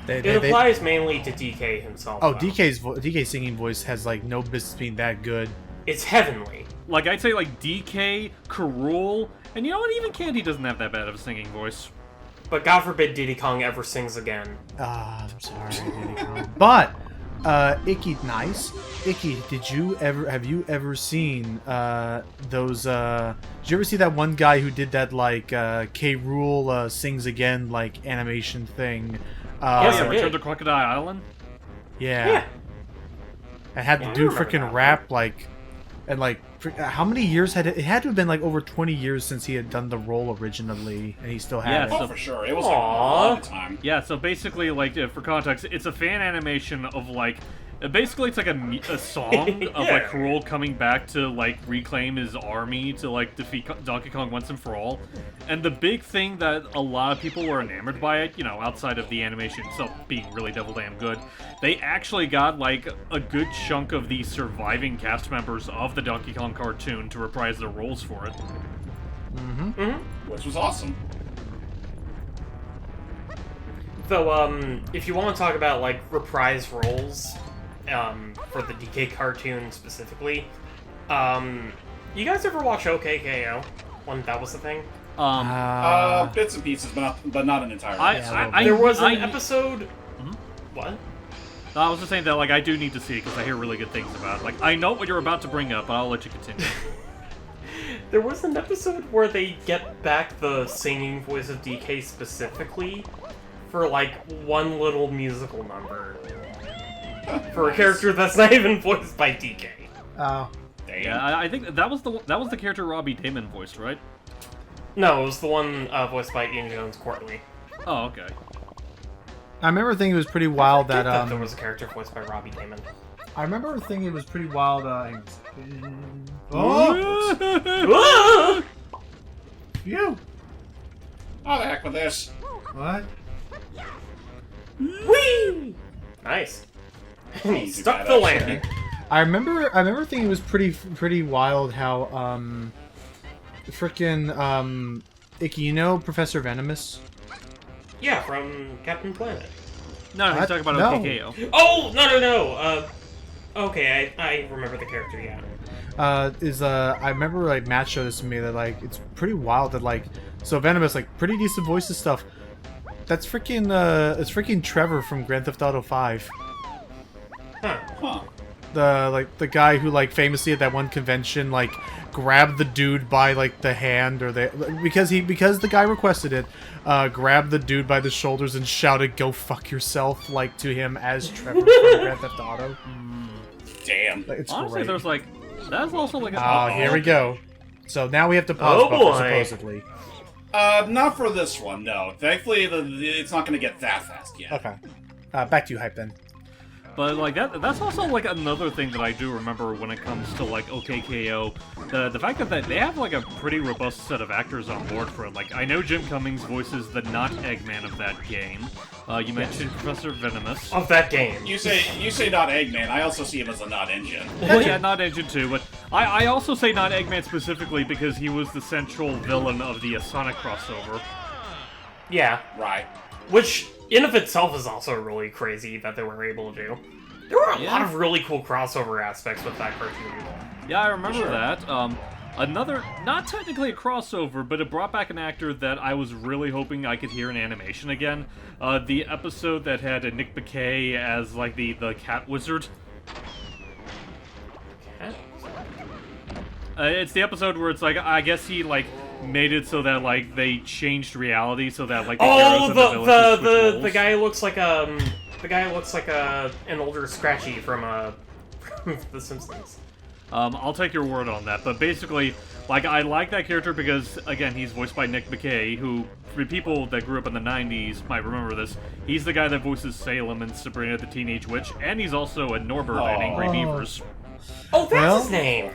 They, It applies mainly to DK himself. oh, though. DK's singing voice has like no business being that good. It's heavenly. Like, I'd say, like, DK, Karul, and you know what? Even Candy doesn't have that bad of a singing voice. But God forbid Diddy Kong ever sings again. I'm sorry, Diddy Kong. But Icky, nice. Icky, have you ever seen those? Did you ever see that one guy who did that like K. Rool sings again like animation thing? Yes, I Yeah, did. Return to Crocodile Island? Yeah. Yeah. And had to Yeah, I do remember freaking that rap like, and like how many years had it had to have been like over 20 years since he had done the role originally, and he still had Yeah, it. Oh, so- for sure. It was like a Aw. long time. Yeah, so basically, like, for context, it's a fan animation of, like, basically it's like a song of, Yeah. like, Karul coming back to, like, reclaim his army to, like, defeat Donkey Kong once and for all. And the big thing that a lot of people were enamored by it, you know, outside of the animation itself being really devil damn good, they actually got, like, a good chunk of the surviving cast members of the Donkey Kong cartoon to reprise their roles for it. Which was awesome. Though, if you want to talk about, like, reprise roles, for the DK cartoon specifically, you guys ever watch OKKO? When that was the thing? Bits and pieces, but not an entire I- episode. I- There was an I- episode... Mhm. What? I was just saying that, like, I do need to see it because I hear really good things about it. Like, I know what you're about to bring up, but I'll let you continue. There was an episode where they get back the singing voice of DK specifically for, like, one little musical number. For a character that's not even voiced by DK. Oh. Damn. Yeah, I think that was the character Robbie Damon voiced, right? No, it was the one voiced by Ian Jones Courtney. Oh, okay. I remember thinking it was pretty wild I that forget that there was a character voiced by Robbie Damon. I remember thinking it was pretty wild. Oh! Phew. Oh, the heck with this. What? Whee! Nice. And he Too stuck bad, the actually. landing. I remember thinking it was pretty wild how frickin' Icky, you know Professor Venomous? Yeah, from Captain Planet. No, he's What? talking about No. OKKO. Oh, no. Okay, I remember the character, yeah. I remember like Matt showed this to me that like it's pretty wild that like so Venomous like pretty decent voice and stuff. That's freaking it's freaking Trevor from Grand Theft Auto 5. Huh. The guy who like famously at that one convention like grabbed the dude by like the hand or because the guy requested it, grabbed the dude by the shoulders and shouted "Go fuck yourself" like to him as Trevor from Grand Theft Auto. Damn. Like, it's Honestly, great. there's like that's also like Oh, here we go. So now we have to pause Oh, buffer, boy. supposedly. Not for this one, no. Thankfully, it's not going to get that fast yet. Okay. Back to you, Hype then. But like that's also like another thing that I do remember when it comes to like OKKO, the fact that they have like a pretty robust set of actors on board for it. Like I know Jim Cummings voices the not Eggman of that game. You mentioned Professor Venomous. Of that game. You say not Eggman. I also see him as a not engine. Well, yeah, not Engine 2, but I also say not Eggman specifically because he was the central villain of the Sonic crossover. Yeah, Right. which in of itself is also really crazy that they were able to do. There were a lot of really cool crossover aspects with that cartoon. Yeah, I remember that. Another, not technically a crossover, but it brought back an actor that I was really hoping I could hear in animation again. The episode that had Nick Bakay as, like, the cat wizard. It's the episode where it's like, I guess he, like, made it so that, like, they changed reality so that, like, the heroes and the villains would switch roles. the guy looks like an older Scratchy from The Simpsons. I'll take your word on that, but basically, like, I like that character because, again, he's voiced by Nick Bakay, who, for people that grew up in the 90s, might remember this. He's the guy that voices Salem in Sabrina the Teenage Witch, and he's also a Norbert in Angry Beavers. Oh, that's Well, his name!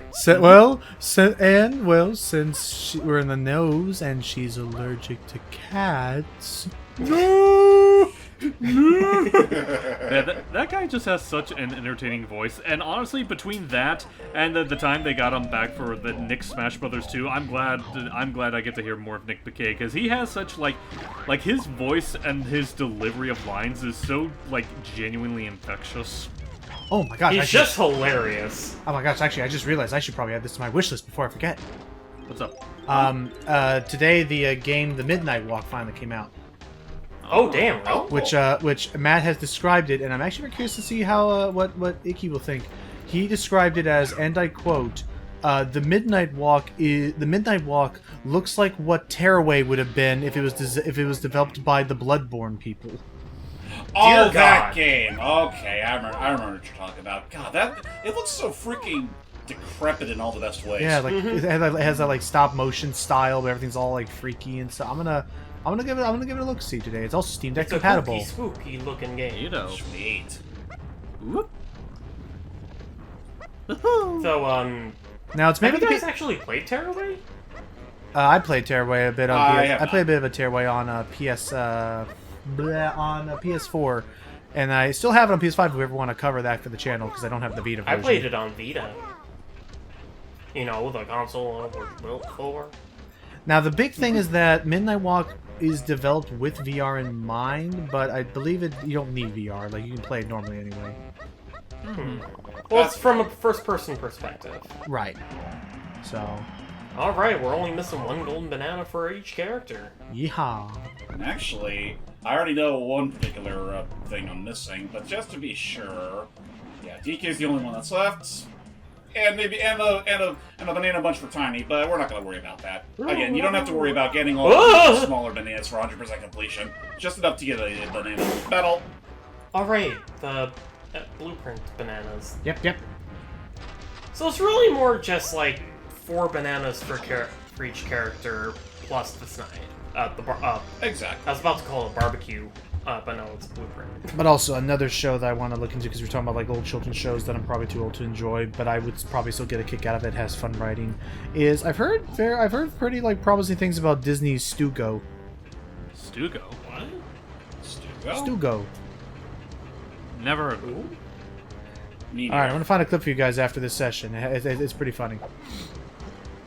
Since we're in the nose and she's allergic to cats... Yeah, that guy just has such an entertaining voice, and honestly, between that and the time they got him back for the Nick Smash Brothers 2, I'm glad I get to hear more of Nick Bakay because he has such like his voice and his delivery of lines is so like genuinely infectious. Oh my gosh! He's just hilarious. Oh my gosh! Actually, I just realized I should probably add this to my wish list before I forget. What's up? Today the game The Midnight Walk finally came out. Oh, damn. Oh. Which Matt has described it, and I'm actually very curious to see how what Icky will think. He described it as, and I quote, "The Midnight Walk looks like what Tearaway would have been if it was developed by the Bloodborne people." Oh, Dear that God. game. Okay, I remember what you're talking about. God, it looks so freaking decrepit in all the best ways. Yeah, like it has that like stop motion style, but everything's all like freaky and stuff. I'm gonna give it a look see today. It's also Steam Deck It's a compatible. spooky looking game. You know. Sweet. Whoop. So, Now it's have maybe you the guys actually played Tearaway? I played Tearaway a bit on I have I played a not. bit of a Tearaway on PS4, and I still have it on PS5 if we ever want to cover that for the channel because I don't have the Vita version. I played it on Vita. You know, the console it was built for. Now the big thing is that Midnight Walk is developed with VR in mind, but I believe you don't need VR. Like you can play it normally anyway. Well, it's from a first-person perspective. Right. So, Alright, we're only missing one golden banana for each character. Yeehaw. Actually, I already know one particular thing I'm missing, but just to be sure, yeah, DK's the only one that's left, and maybe and a banana bunch for Tiny, but we're not going to worry about that. Again, you don't have to worry about getting all the smaller bananas for 100% completion. Just enough to get a banana medal. Alright, the blueprint bananas. Yep. So it's really more just like 4 bananas for each character plus the snide. Exactly. I was about to call it a barbecue, but no, it's a blueprint. But also another show that I want to look into, because we're talking about like old children's shows that I'm probably too old to enjoy, but I would probably still get a kick out of it. Has fun writing. Is I've heard pretty like promising things about Disney's Stugo. Stugo? What? Stugo. Never heard of it. All right, I'm gonna find a clip for you guys after this session. It's pretty funny.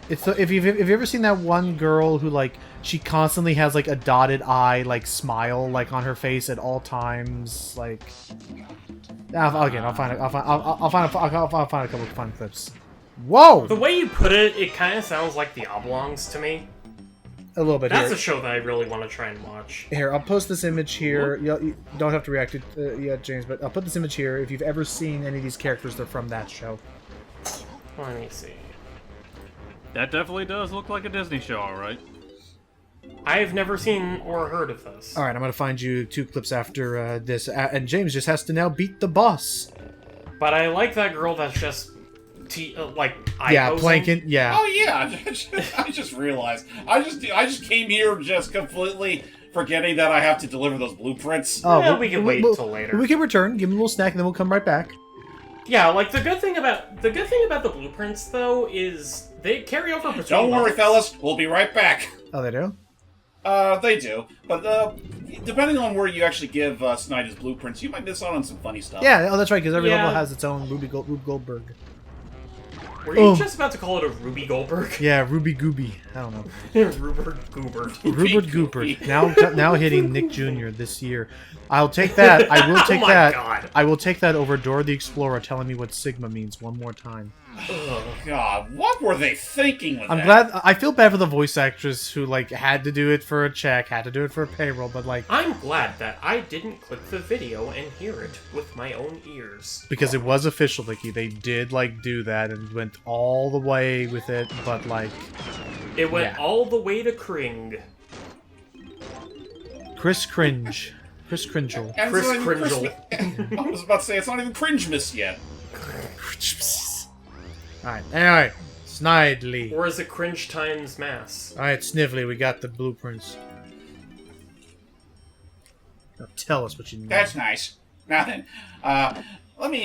It's if you've ever seen that one girl who like she constantly has like a dotted eye like smile like on her face at all times like. I'll find a couple of fun clips. Whoa! The way you put it, it kind of sounds like the Oblongs to me. A little bit. That's here. a show that I really want to try and watch. Here, I'll post this image here. You don't have to react to it yet, James, but I'll put this image here. If you've ever seen any of these characters, they're from that show. Let me see. That definitely does look like a Disney show, alright. I've never seen or heard of this. All right, I'm going to find you 2 clips after this, and James just has to now beat the boss. But I like that girl that's just, eye Yeah, posing. Plankin, yeah. Oh yeah, I just realized. I just came here just completely forgetting that I have to deliver those blueprints. Oh, Yeah, we can wait till later. We can return, give him a little snack, and then we'll come right back. Yeah, like the good thing about the blueprints though is they carry over between Don't worry, levels. fellas. We'll be right back. Oh, they do? They do, but depending on where you actually give Snide his blueprints, you might miss out on some funny stuff. Yeah, oh, that's right, because every Yeah. level has its own Rube Goldberg. Were you just about to call it a Ruby Goldberg? Yeah, Ruby Gooby. I don't know. Rupert Goober. Rupert Goopert. Now hitting Nick Jr. this year. I'll take that. I will take Oh my that. God. I will take that over Dora the Explorer telling me what Sigma means one more time. God, what were they thinking with I'm that? glad. I feel bad for the voice actress who like had to do it for a check, had to do it for a payroll, but like I'm glad that I didn't click the video and hear it with my own ears. because it was official, Vicky. They did like do that and went all the way with it, but like It went Yeah. all the way to Kring. Chris Cringe. Chris Cringel. And Chris it's not even Kringle. I was about to say it's not even Cringemas yet. Alright, anyway. Snidely. Or is it Cringe times Mass? Alright, Snively, we got the blueprints. Now tell us what you need. That's nice. Now then, let me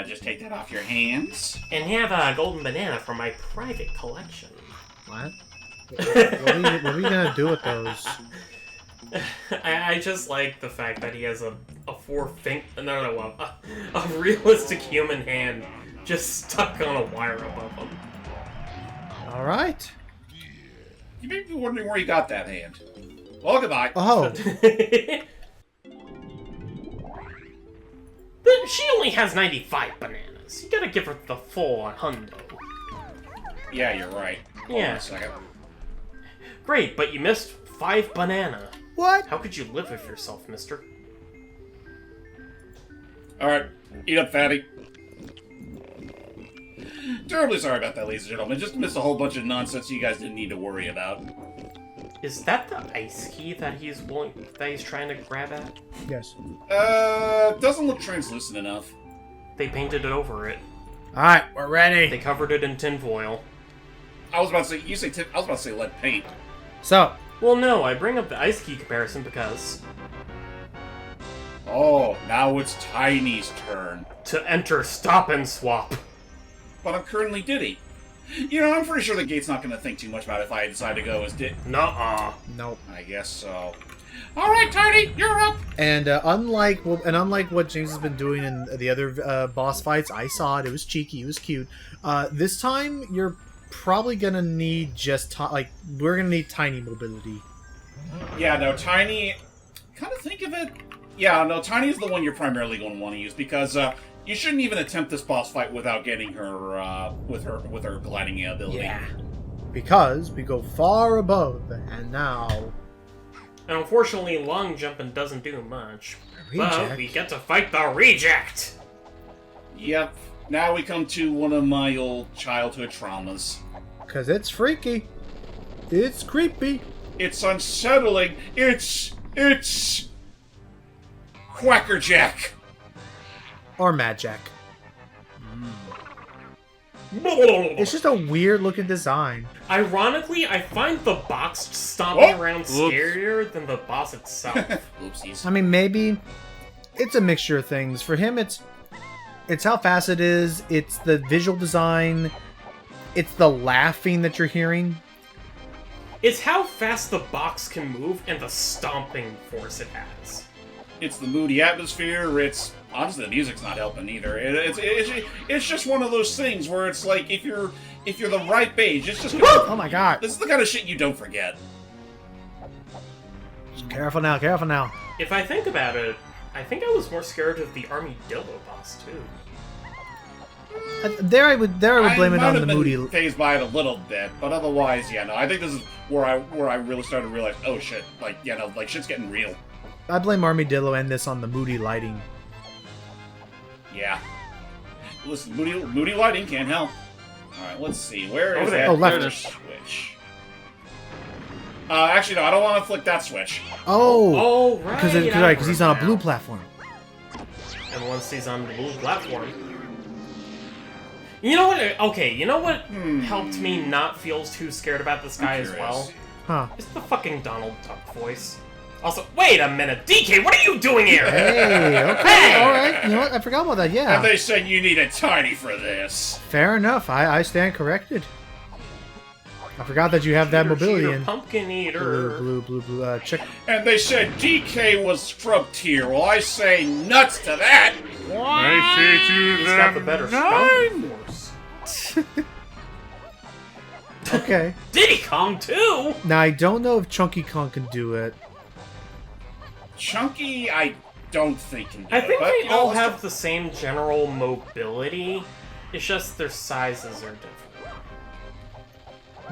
just take that off your hands. And have a golden banana for my private collection. What? What are you gonna do with those? I just like the fact that he has a realistic human hand just stuck on a wire above him. Alright. You may be wondering where you got that hand. Well, goodbye. Oh. But she only has 95 bananas. You gotta give her the full hundo. Yeah, you're right. Hold on Yeah. a second. Great, but you missed 5 banana. What? How could you live with yourself, mister? Alright, eat up, fatty. Terribly sorry about that, ladies and gentlemen. Just missed a whole bunch of nonsense you guys didn't need to worry about. Is that the ice key that he's trying to grab at? Yes. Doesn't look translucent enough. They painted it over it. Alright, we're ready. They covered it in tinfoil. I was about to say, I was about to say lead paint. So, Well, no, I bring up the ice key comparison because Oh, now it's Tiny's turn. to enter Stop and Swap. But I'm currently Diddy. You know, I'm pretty sure the gate's not going to think too much about it if I decide to go as Diddy. Nuh-uh. nope. I guess so. Alright, Tiny, you're up! And unlike what James has been doing in the other boss fights, I saw it. It was cheeky. It was cute. This time, you're probably gonna need we're gonna need tiny mobility. Yeah, no, Tiny... Kind of think of it... Yeah, no, Tiny is the one you're primarily going to want to use, because you shouldn't even attempt this boss fight without getting her, with her gliding ability. Yeah. because we go far above, and now... And unfortunately, long jumping doesn't do much. But Reject? we get to fight the reject! Yep. Now we come to one of my old childhood traumas. Because it's freaky. It's creepy. It's unsettling. It's Quackerjack. Or Mad Jack. It's just a weird looking design. Ironically, I find the box stomping around Whoops. scarier than the boss itself. Oopsies. I mean, maybe it's a mixture of things. For him, it's how fast it is. It's the visual design. It's the laughing that you're hearing. It's how fast the box can move and the stomping force it has. It's the moody atmosphere. It's honestly the music's not helping either. It's just one of those things where it's like if you're the right page, it's just Oh my god. this is the kind of shit you don't forget. Careful now, careful now. If I think about it, I think I was more scared of the Armadillo boss too. There I would blame it might on have the been moody. phased by it a little bit, but otherwise, yeah, no. I think this is where I really started to realize, oh shit, like like shit's getting real. I blame Armadillo and this on the moody lighting. Yeah. Listen, moody lighting can't help. All right, let's see. Where is Over there. that Oh, left. other switch? Actually, no. I don't want to flick that switch. Oh, Oh, right. because he's on a blue now. platform. And once he's on the blue platform. You know what? Okay, you know what helped me not feel too scared about this guy as curious. well? Huh. It's the fucking Donald Duck voice. Also, wait a minute, DK, what are you doing here? Hey, okay, all right. You know what? I forgot about that. And Yeah, they said you need a tiny for this. fair enough. I stand corrected. I forgot that you have that mobility Cheater, in pumpkin eater. blue. Check. And they said DK was scrub tier. Well, I say nuts to that. I say to He's them, got the better nine. stomping force. Okay. Diddy Kong too. Now I don't know if Chunky Kong can do it. Chunky, I don't think can do I it. think but, they you know, all let's have the same general mobility. It's just their sizes are different.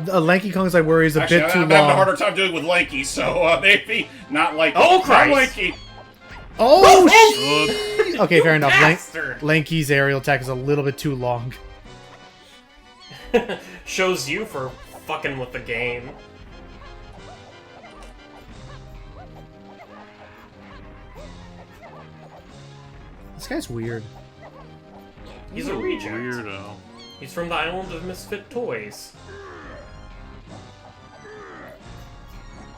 The Lanky Kong's I worry is a Actually, bit too I'm having a long. harder time doing it with Lanky, so maybe not like Oh, Christ. Not Lanky. Oh, Oops. okay, fair enough. Bastard! Lanky's aerial attack is a little bit too long. Shows you for fucking with the game. This guy's weird. He's a reject. Weirdo. He's from the island of misfit toys.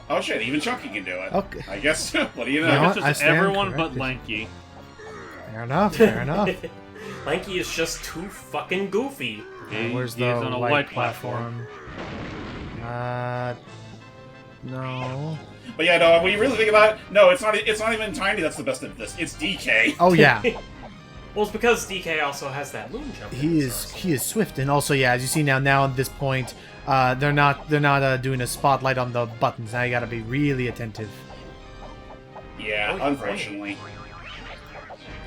Oh shit, even Chunky can do it. Okay. I guess. What do you know? You know I what? guess I it's stand everyone but corrected. Lanky. Fair enough. Fair enough. Lanky is just too fucking goofy. Where's He the is on a white platform. No. But yeah, no. When you really think about it, no, it's not. It's not even Tiny. That's the best of this. It's DK. Oh yeah, Well, it's because DK also has that moon jump. in he his is arsenal. he is swift, and also yeah, as you see now at this point, they're not doing a spotlight on the buttons. Now you gotta be really attentive. Yeah, Oh, you're unfortunately.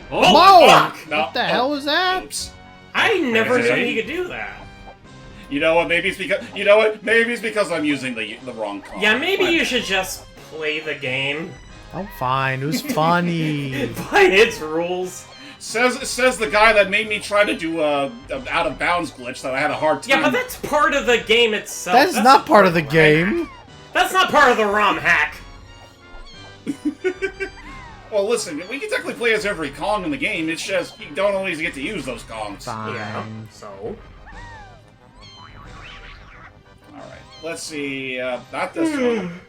Oh, Whoa! fuck! No. What the hell was that? Oops. I never knew Crazy. he could do that. You know what? Maybe it's because. You know what? Maybe it's because I'm using the wrong comp. Yeah, maybe But- you should just play the game Oh, fine. It was funny. by its rules. Says the guy that made me try to do a out of bounds glitch that I had a hard time. Yeah, but that's part of the game itself. That's not part of the ROM game. hack. That's not part of the ROM hack. Well, listen, we can technically play as every Kong in the game. It's just you don't always get to use those Kongs. Fine. Yeah. So. All right, let's see. Not this one.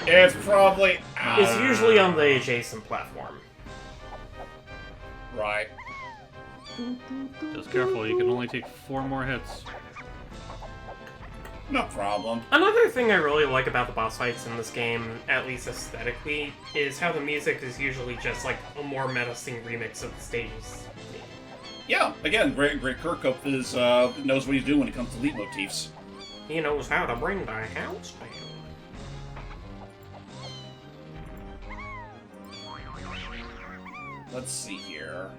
It's probably. It's usually on the adjacent platform. Right. just careful, you can only take 4 more hits. No problem. Another thing I really like about the boss fights in this game, at least aesthetically, is how the music is usually just like a more menacing remix of the stages. Yeah. Again, Greg Kirkhope is knows what he's doing when it comes to leitmotifs. He knows how to bring the house down. Let's see here.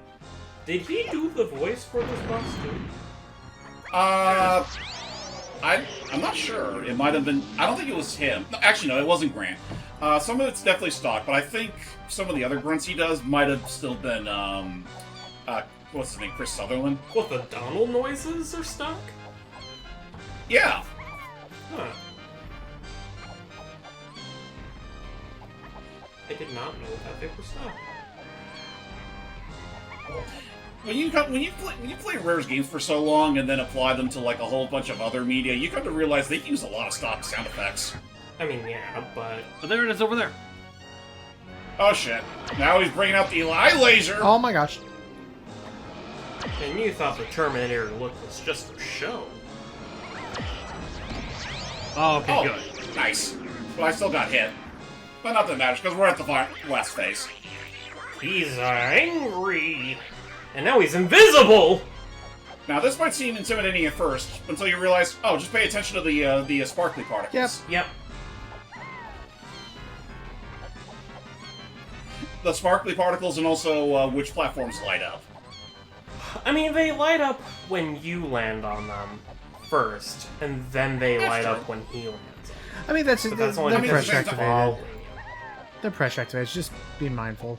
Did he do the voice for this boss too? I'm not sure. It might have been. I don't think it was him. No, actually, no, it wasn't Grant. Some of it's definitely stock, but I think some of the other grunts he does might have still been what's his name, Chris Sutherland. What, the Donald noises are stuck? Yeah. Huh. I did not know that they were stuck. When you play Rare's games for so long and then apply them to like a whole bunch of other media, you come to realize they use a lot of stock sound effects. I mean, yeah, but... Oh, there it is over there. Oh shit! Now he's bringing out the eye laser. Oh my gosh. And you thought the Terminator look was just for show. Oh, okay, Oh, good. nice. But I still got hit. But not that matters because we're at the last phase. He's angry! And now he's invisible! Now this might seem intimidating at first until you realize, oh, just pay attention to the sparkly particles. Yep. The sparkly particles and also which platforms light up. I mean, they light up when you land on them first, and then they That's light true. up when he lands on them. I mean, that's But that's only they're because pressure he's activated. following you. They're pressure activated. Just be mindful.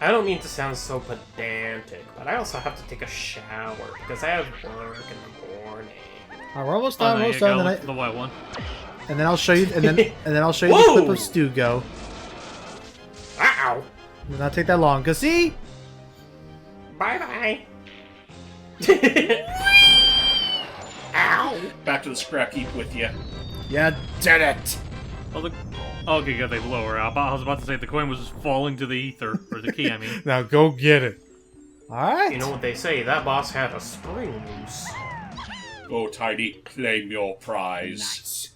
I don't mean to sound so pedantic, but I also have to take a shower because I have work in the morning. Alright, we're almost Oh, done. there Almost you done. go, And, the white one. and then I'll show you. And then I'll show you the Whoa! clip of Stu go. Ow! It'll not take that long. Cause see, Bye-bye! Ow! Back to the scrap heap with you. you did it. Oh, okay, good, they blow her up. I was about to say the coin was just falling to the ether. Or the key, I mean. Now go get it. All right. You know what they say, that boss had a spring loose. Go, Tidy, claim your prize.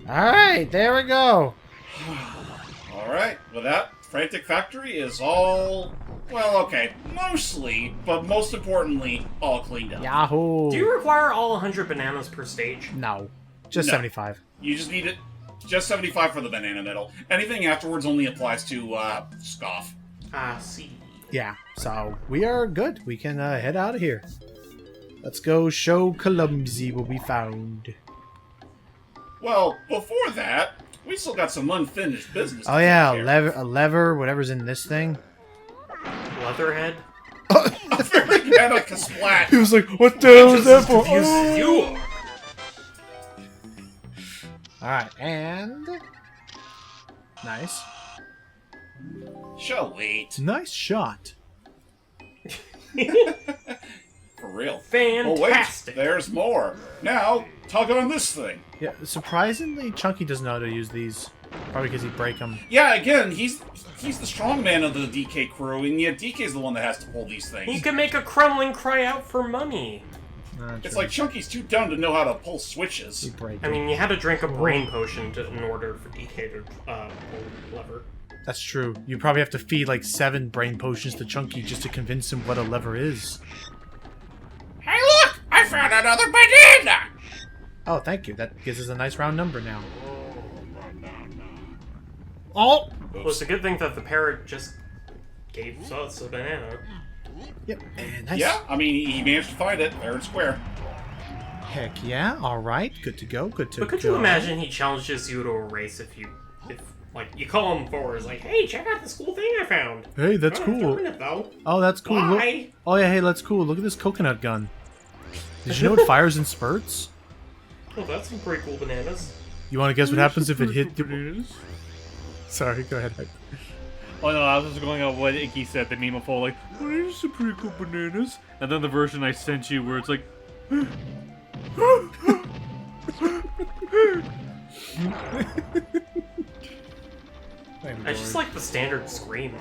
All right. There we go. Alright, with that, Frantic Factory is all... Well, okay, mostly, but most importantly, all cleaned up. Yahoo. Do you require all 100 bananas per stage? No, just No. 75. You just need it. Just 75 for the banana medal. Anything afterwards only applies to, Scoff. Ah, see. Yeah. So we are good. We can head out of here. Let's go show Clumsy what we found. Well, before that, we still got some unfinished business. Oh to yeah, take care of. a lever, whatever's in this thing. Leatherhead? And a splat. He was like, "What the hell is that Just for?" as confused as you are. All right, and nice, Shall wait. nice shot. For real. Fantastic. Oh, wait, there's more. Now, tug on this thing. Yeah, surprisingly, Chunky doesn't know how to use these. Probably because he'd break them. Yeah, again, he's the strong man of the DK crew, and yet DK's the one that has to pull these things. He can make a Kremlin cry out for money. It's like Chunky's too dumb to know how to pull switches. he'd break I them. mean, you had to drink a brain potion in order for DK to pull lever. That's true. You probably have to feed like 7 brain potions to Chunky just to convince him what a lever is. Hey, look! I found another banana! Oh, thank you. That gives us a nice round number now. Oh! Well, it's a good thing that the parrot just gave us a banana. Yep. And nice. Yeah, I mean, he managed to find it fair and square. Heck yeah. All right. Good to go. Good to go. But could you imagine he challenges you to a race if like, you call him forward, it's like, hey, check out this cool thing I found. Hey, that's I'm not cool. doing it, though. Oh, that's cool. Look- Why? Oh, yeah, hey, that's cool. Look at this coconut gun. Did you know it fires in spurts? Oh, that's some pretty cool bananas. You want to guess what happens if it hit the... Sorry, go ahead. Oh no, I was just going on what Icky said, the meme of all like, well, these are some pretty cool bananas. And then the version I sent you where it's like, I just like the standard scream.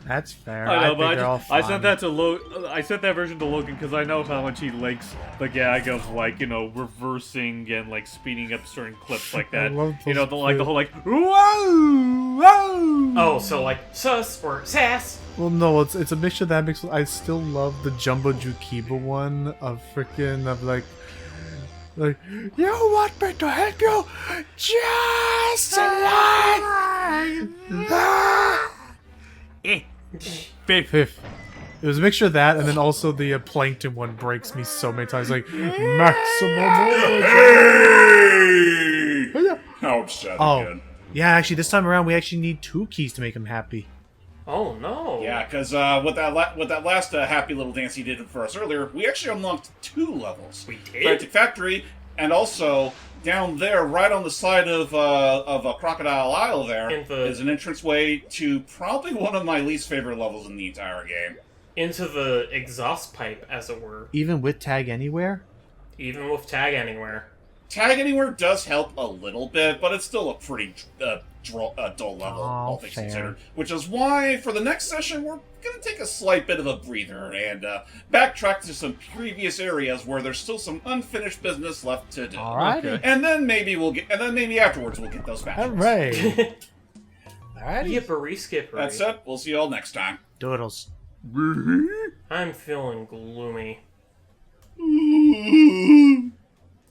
That's fair. I know, think but they're all I fun. sent that to I sent that version to Logan because I know how much he likes the gag of like, you know, reversing and like speeding up certain clips like that. love You know, those the whole like, whoa, whoa. Oh, so like, sus or sass. Well, no, it's a mixture that makes. I still love the Jumbo Jukiba one of freaking of like, you want me to help you just like that. Fifth. Fifth. It was a mixture of that, and then also the plankton one breaks me so many times. Like, maximum Hey! How upset Oh, again. yeah, actually, this time around, we actually need 2 keys to make him happy. Oh no. Yeah, because with that last happy little dance he did for us earlier, we actually unlocked 2 levels. We did? Frantic Factory, and also down there, right on the side of a Crocodile Isle, there is an entranceway to probably one of my least favorite levels in the entire game. Into the exhaust pipe, as it were. Even with Tag Anywhere? Even with Tag Anywhere. Tag Anywhere does help a little bit, but it's still a pretty dull level, all things fair. considered. Which is why, for the next session, we're going to take a slight bit of a breather and backtrack to some previous areas where there's still some unfinished business left to do. Alrighty. Okay. And then maybe afterwards we'll get those back. Alright. Alrighty. Yippery skippery. That's it. We'll see you all next time. Doodles. I'm feeling gloomy.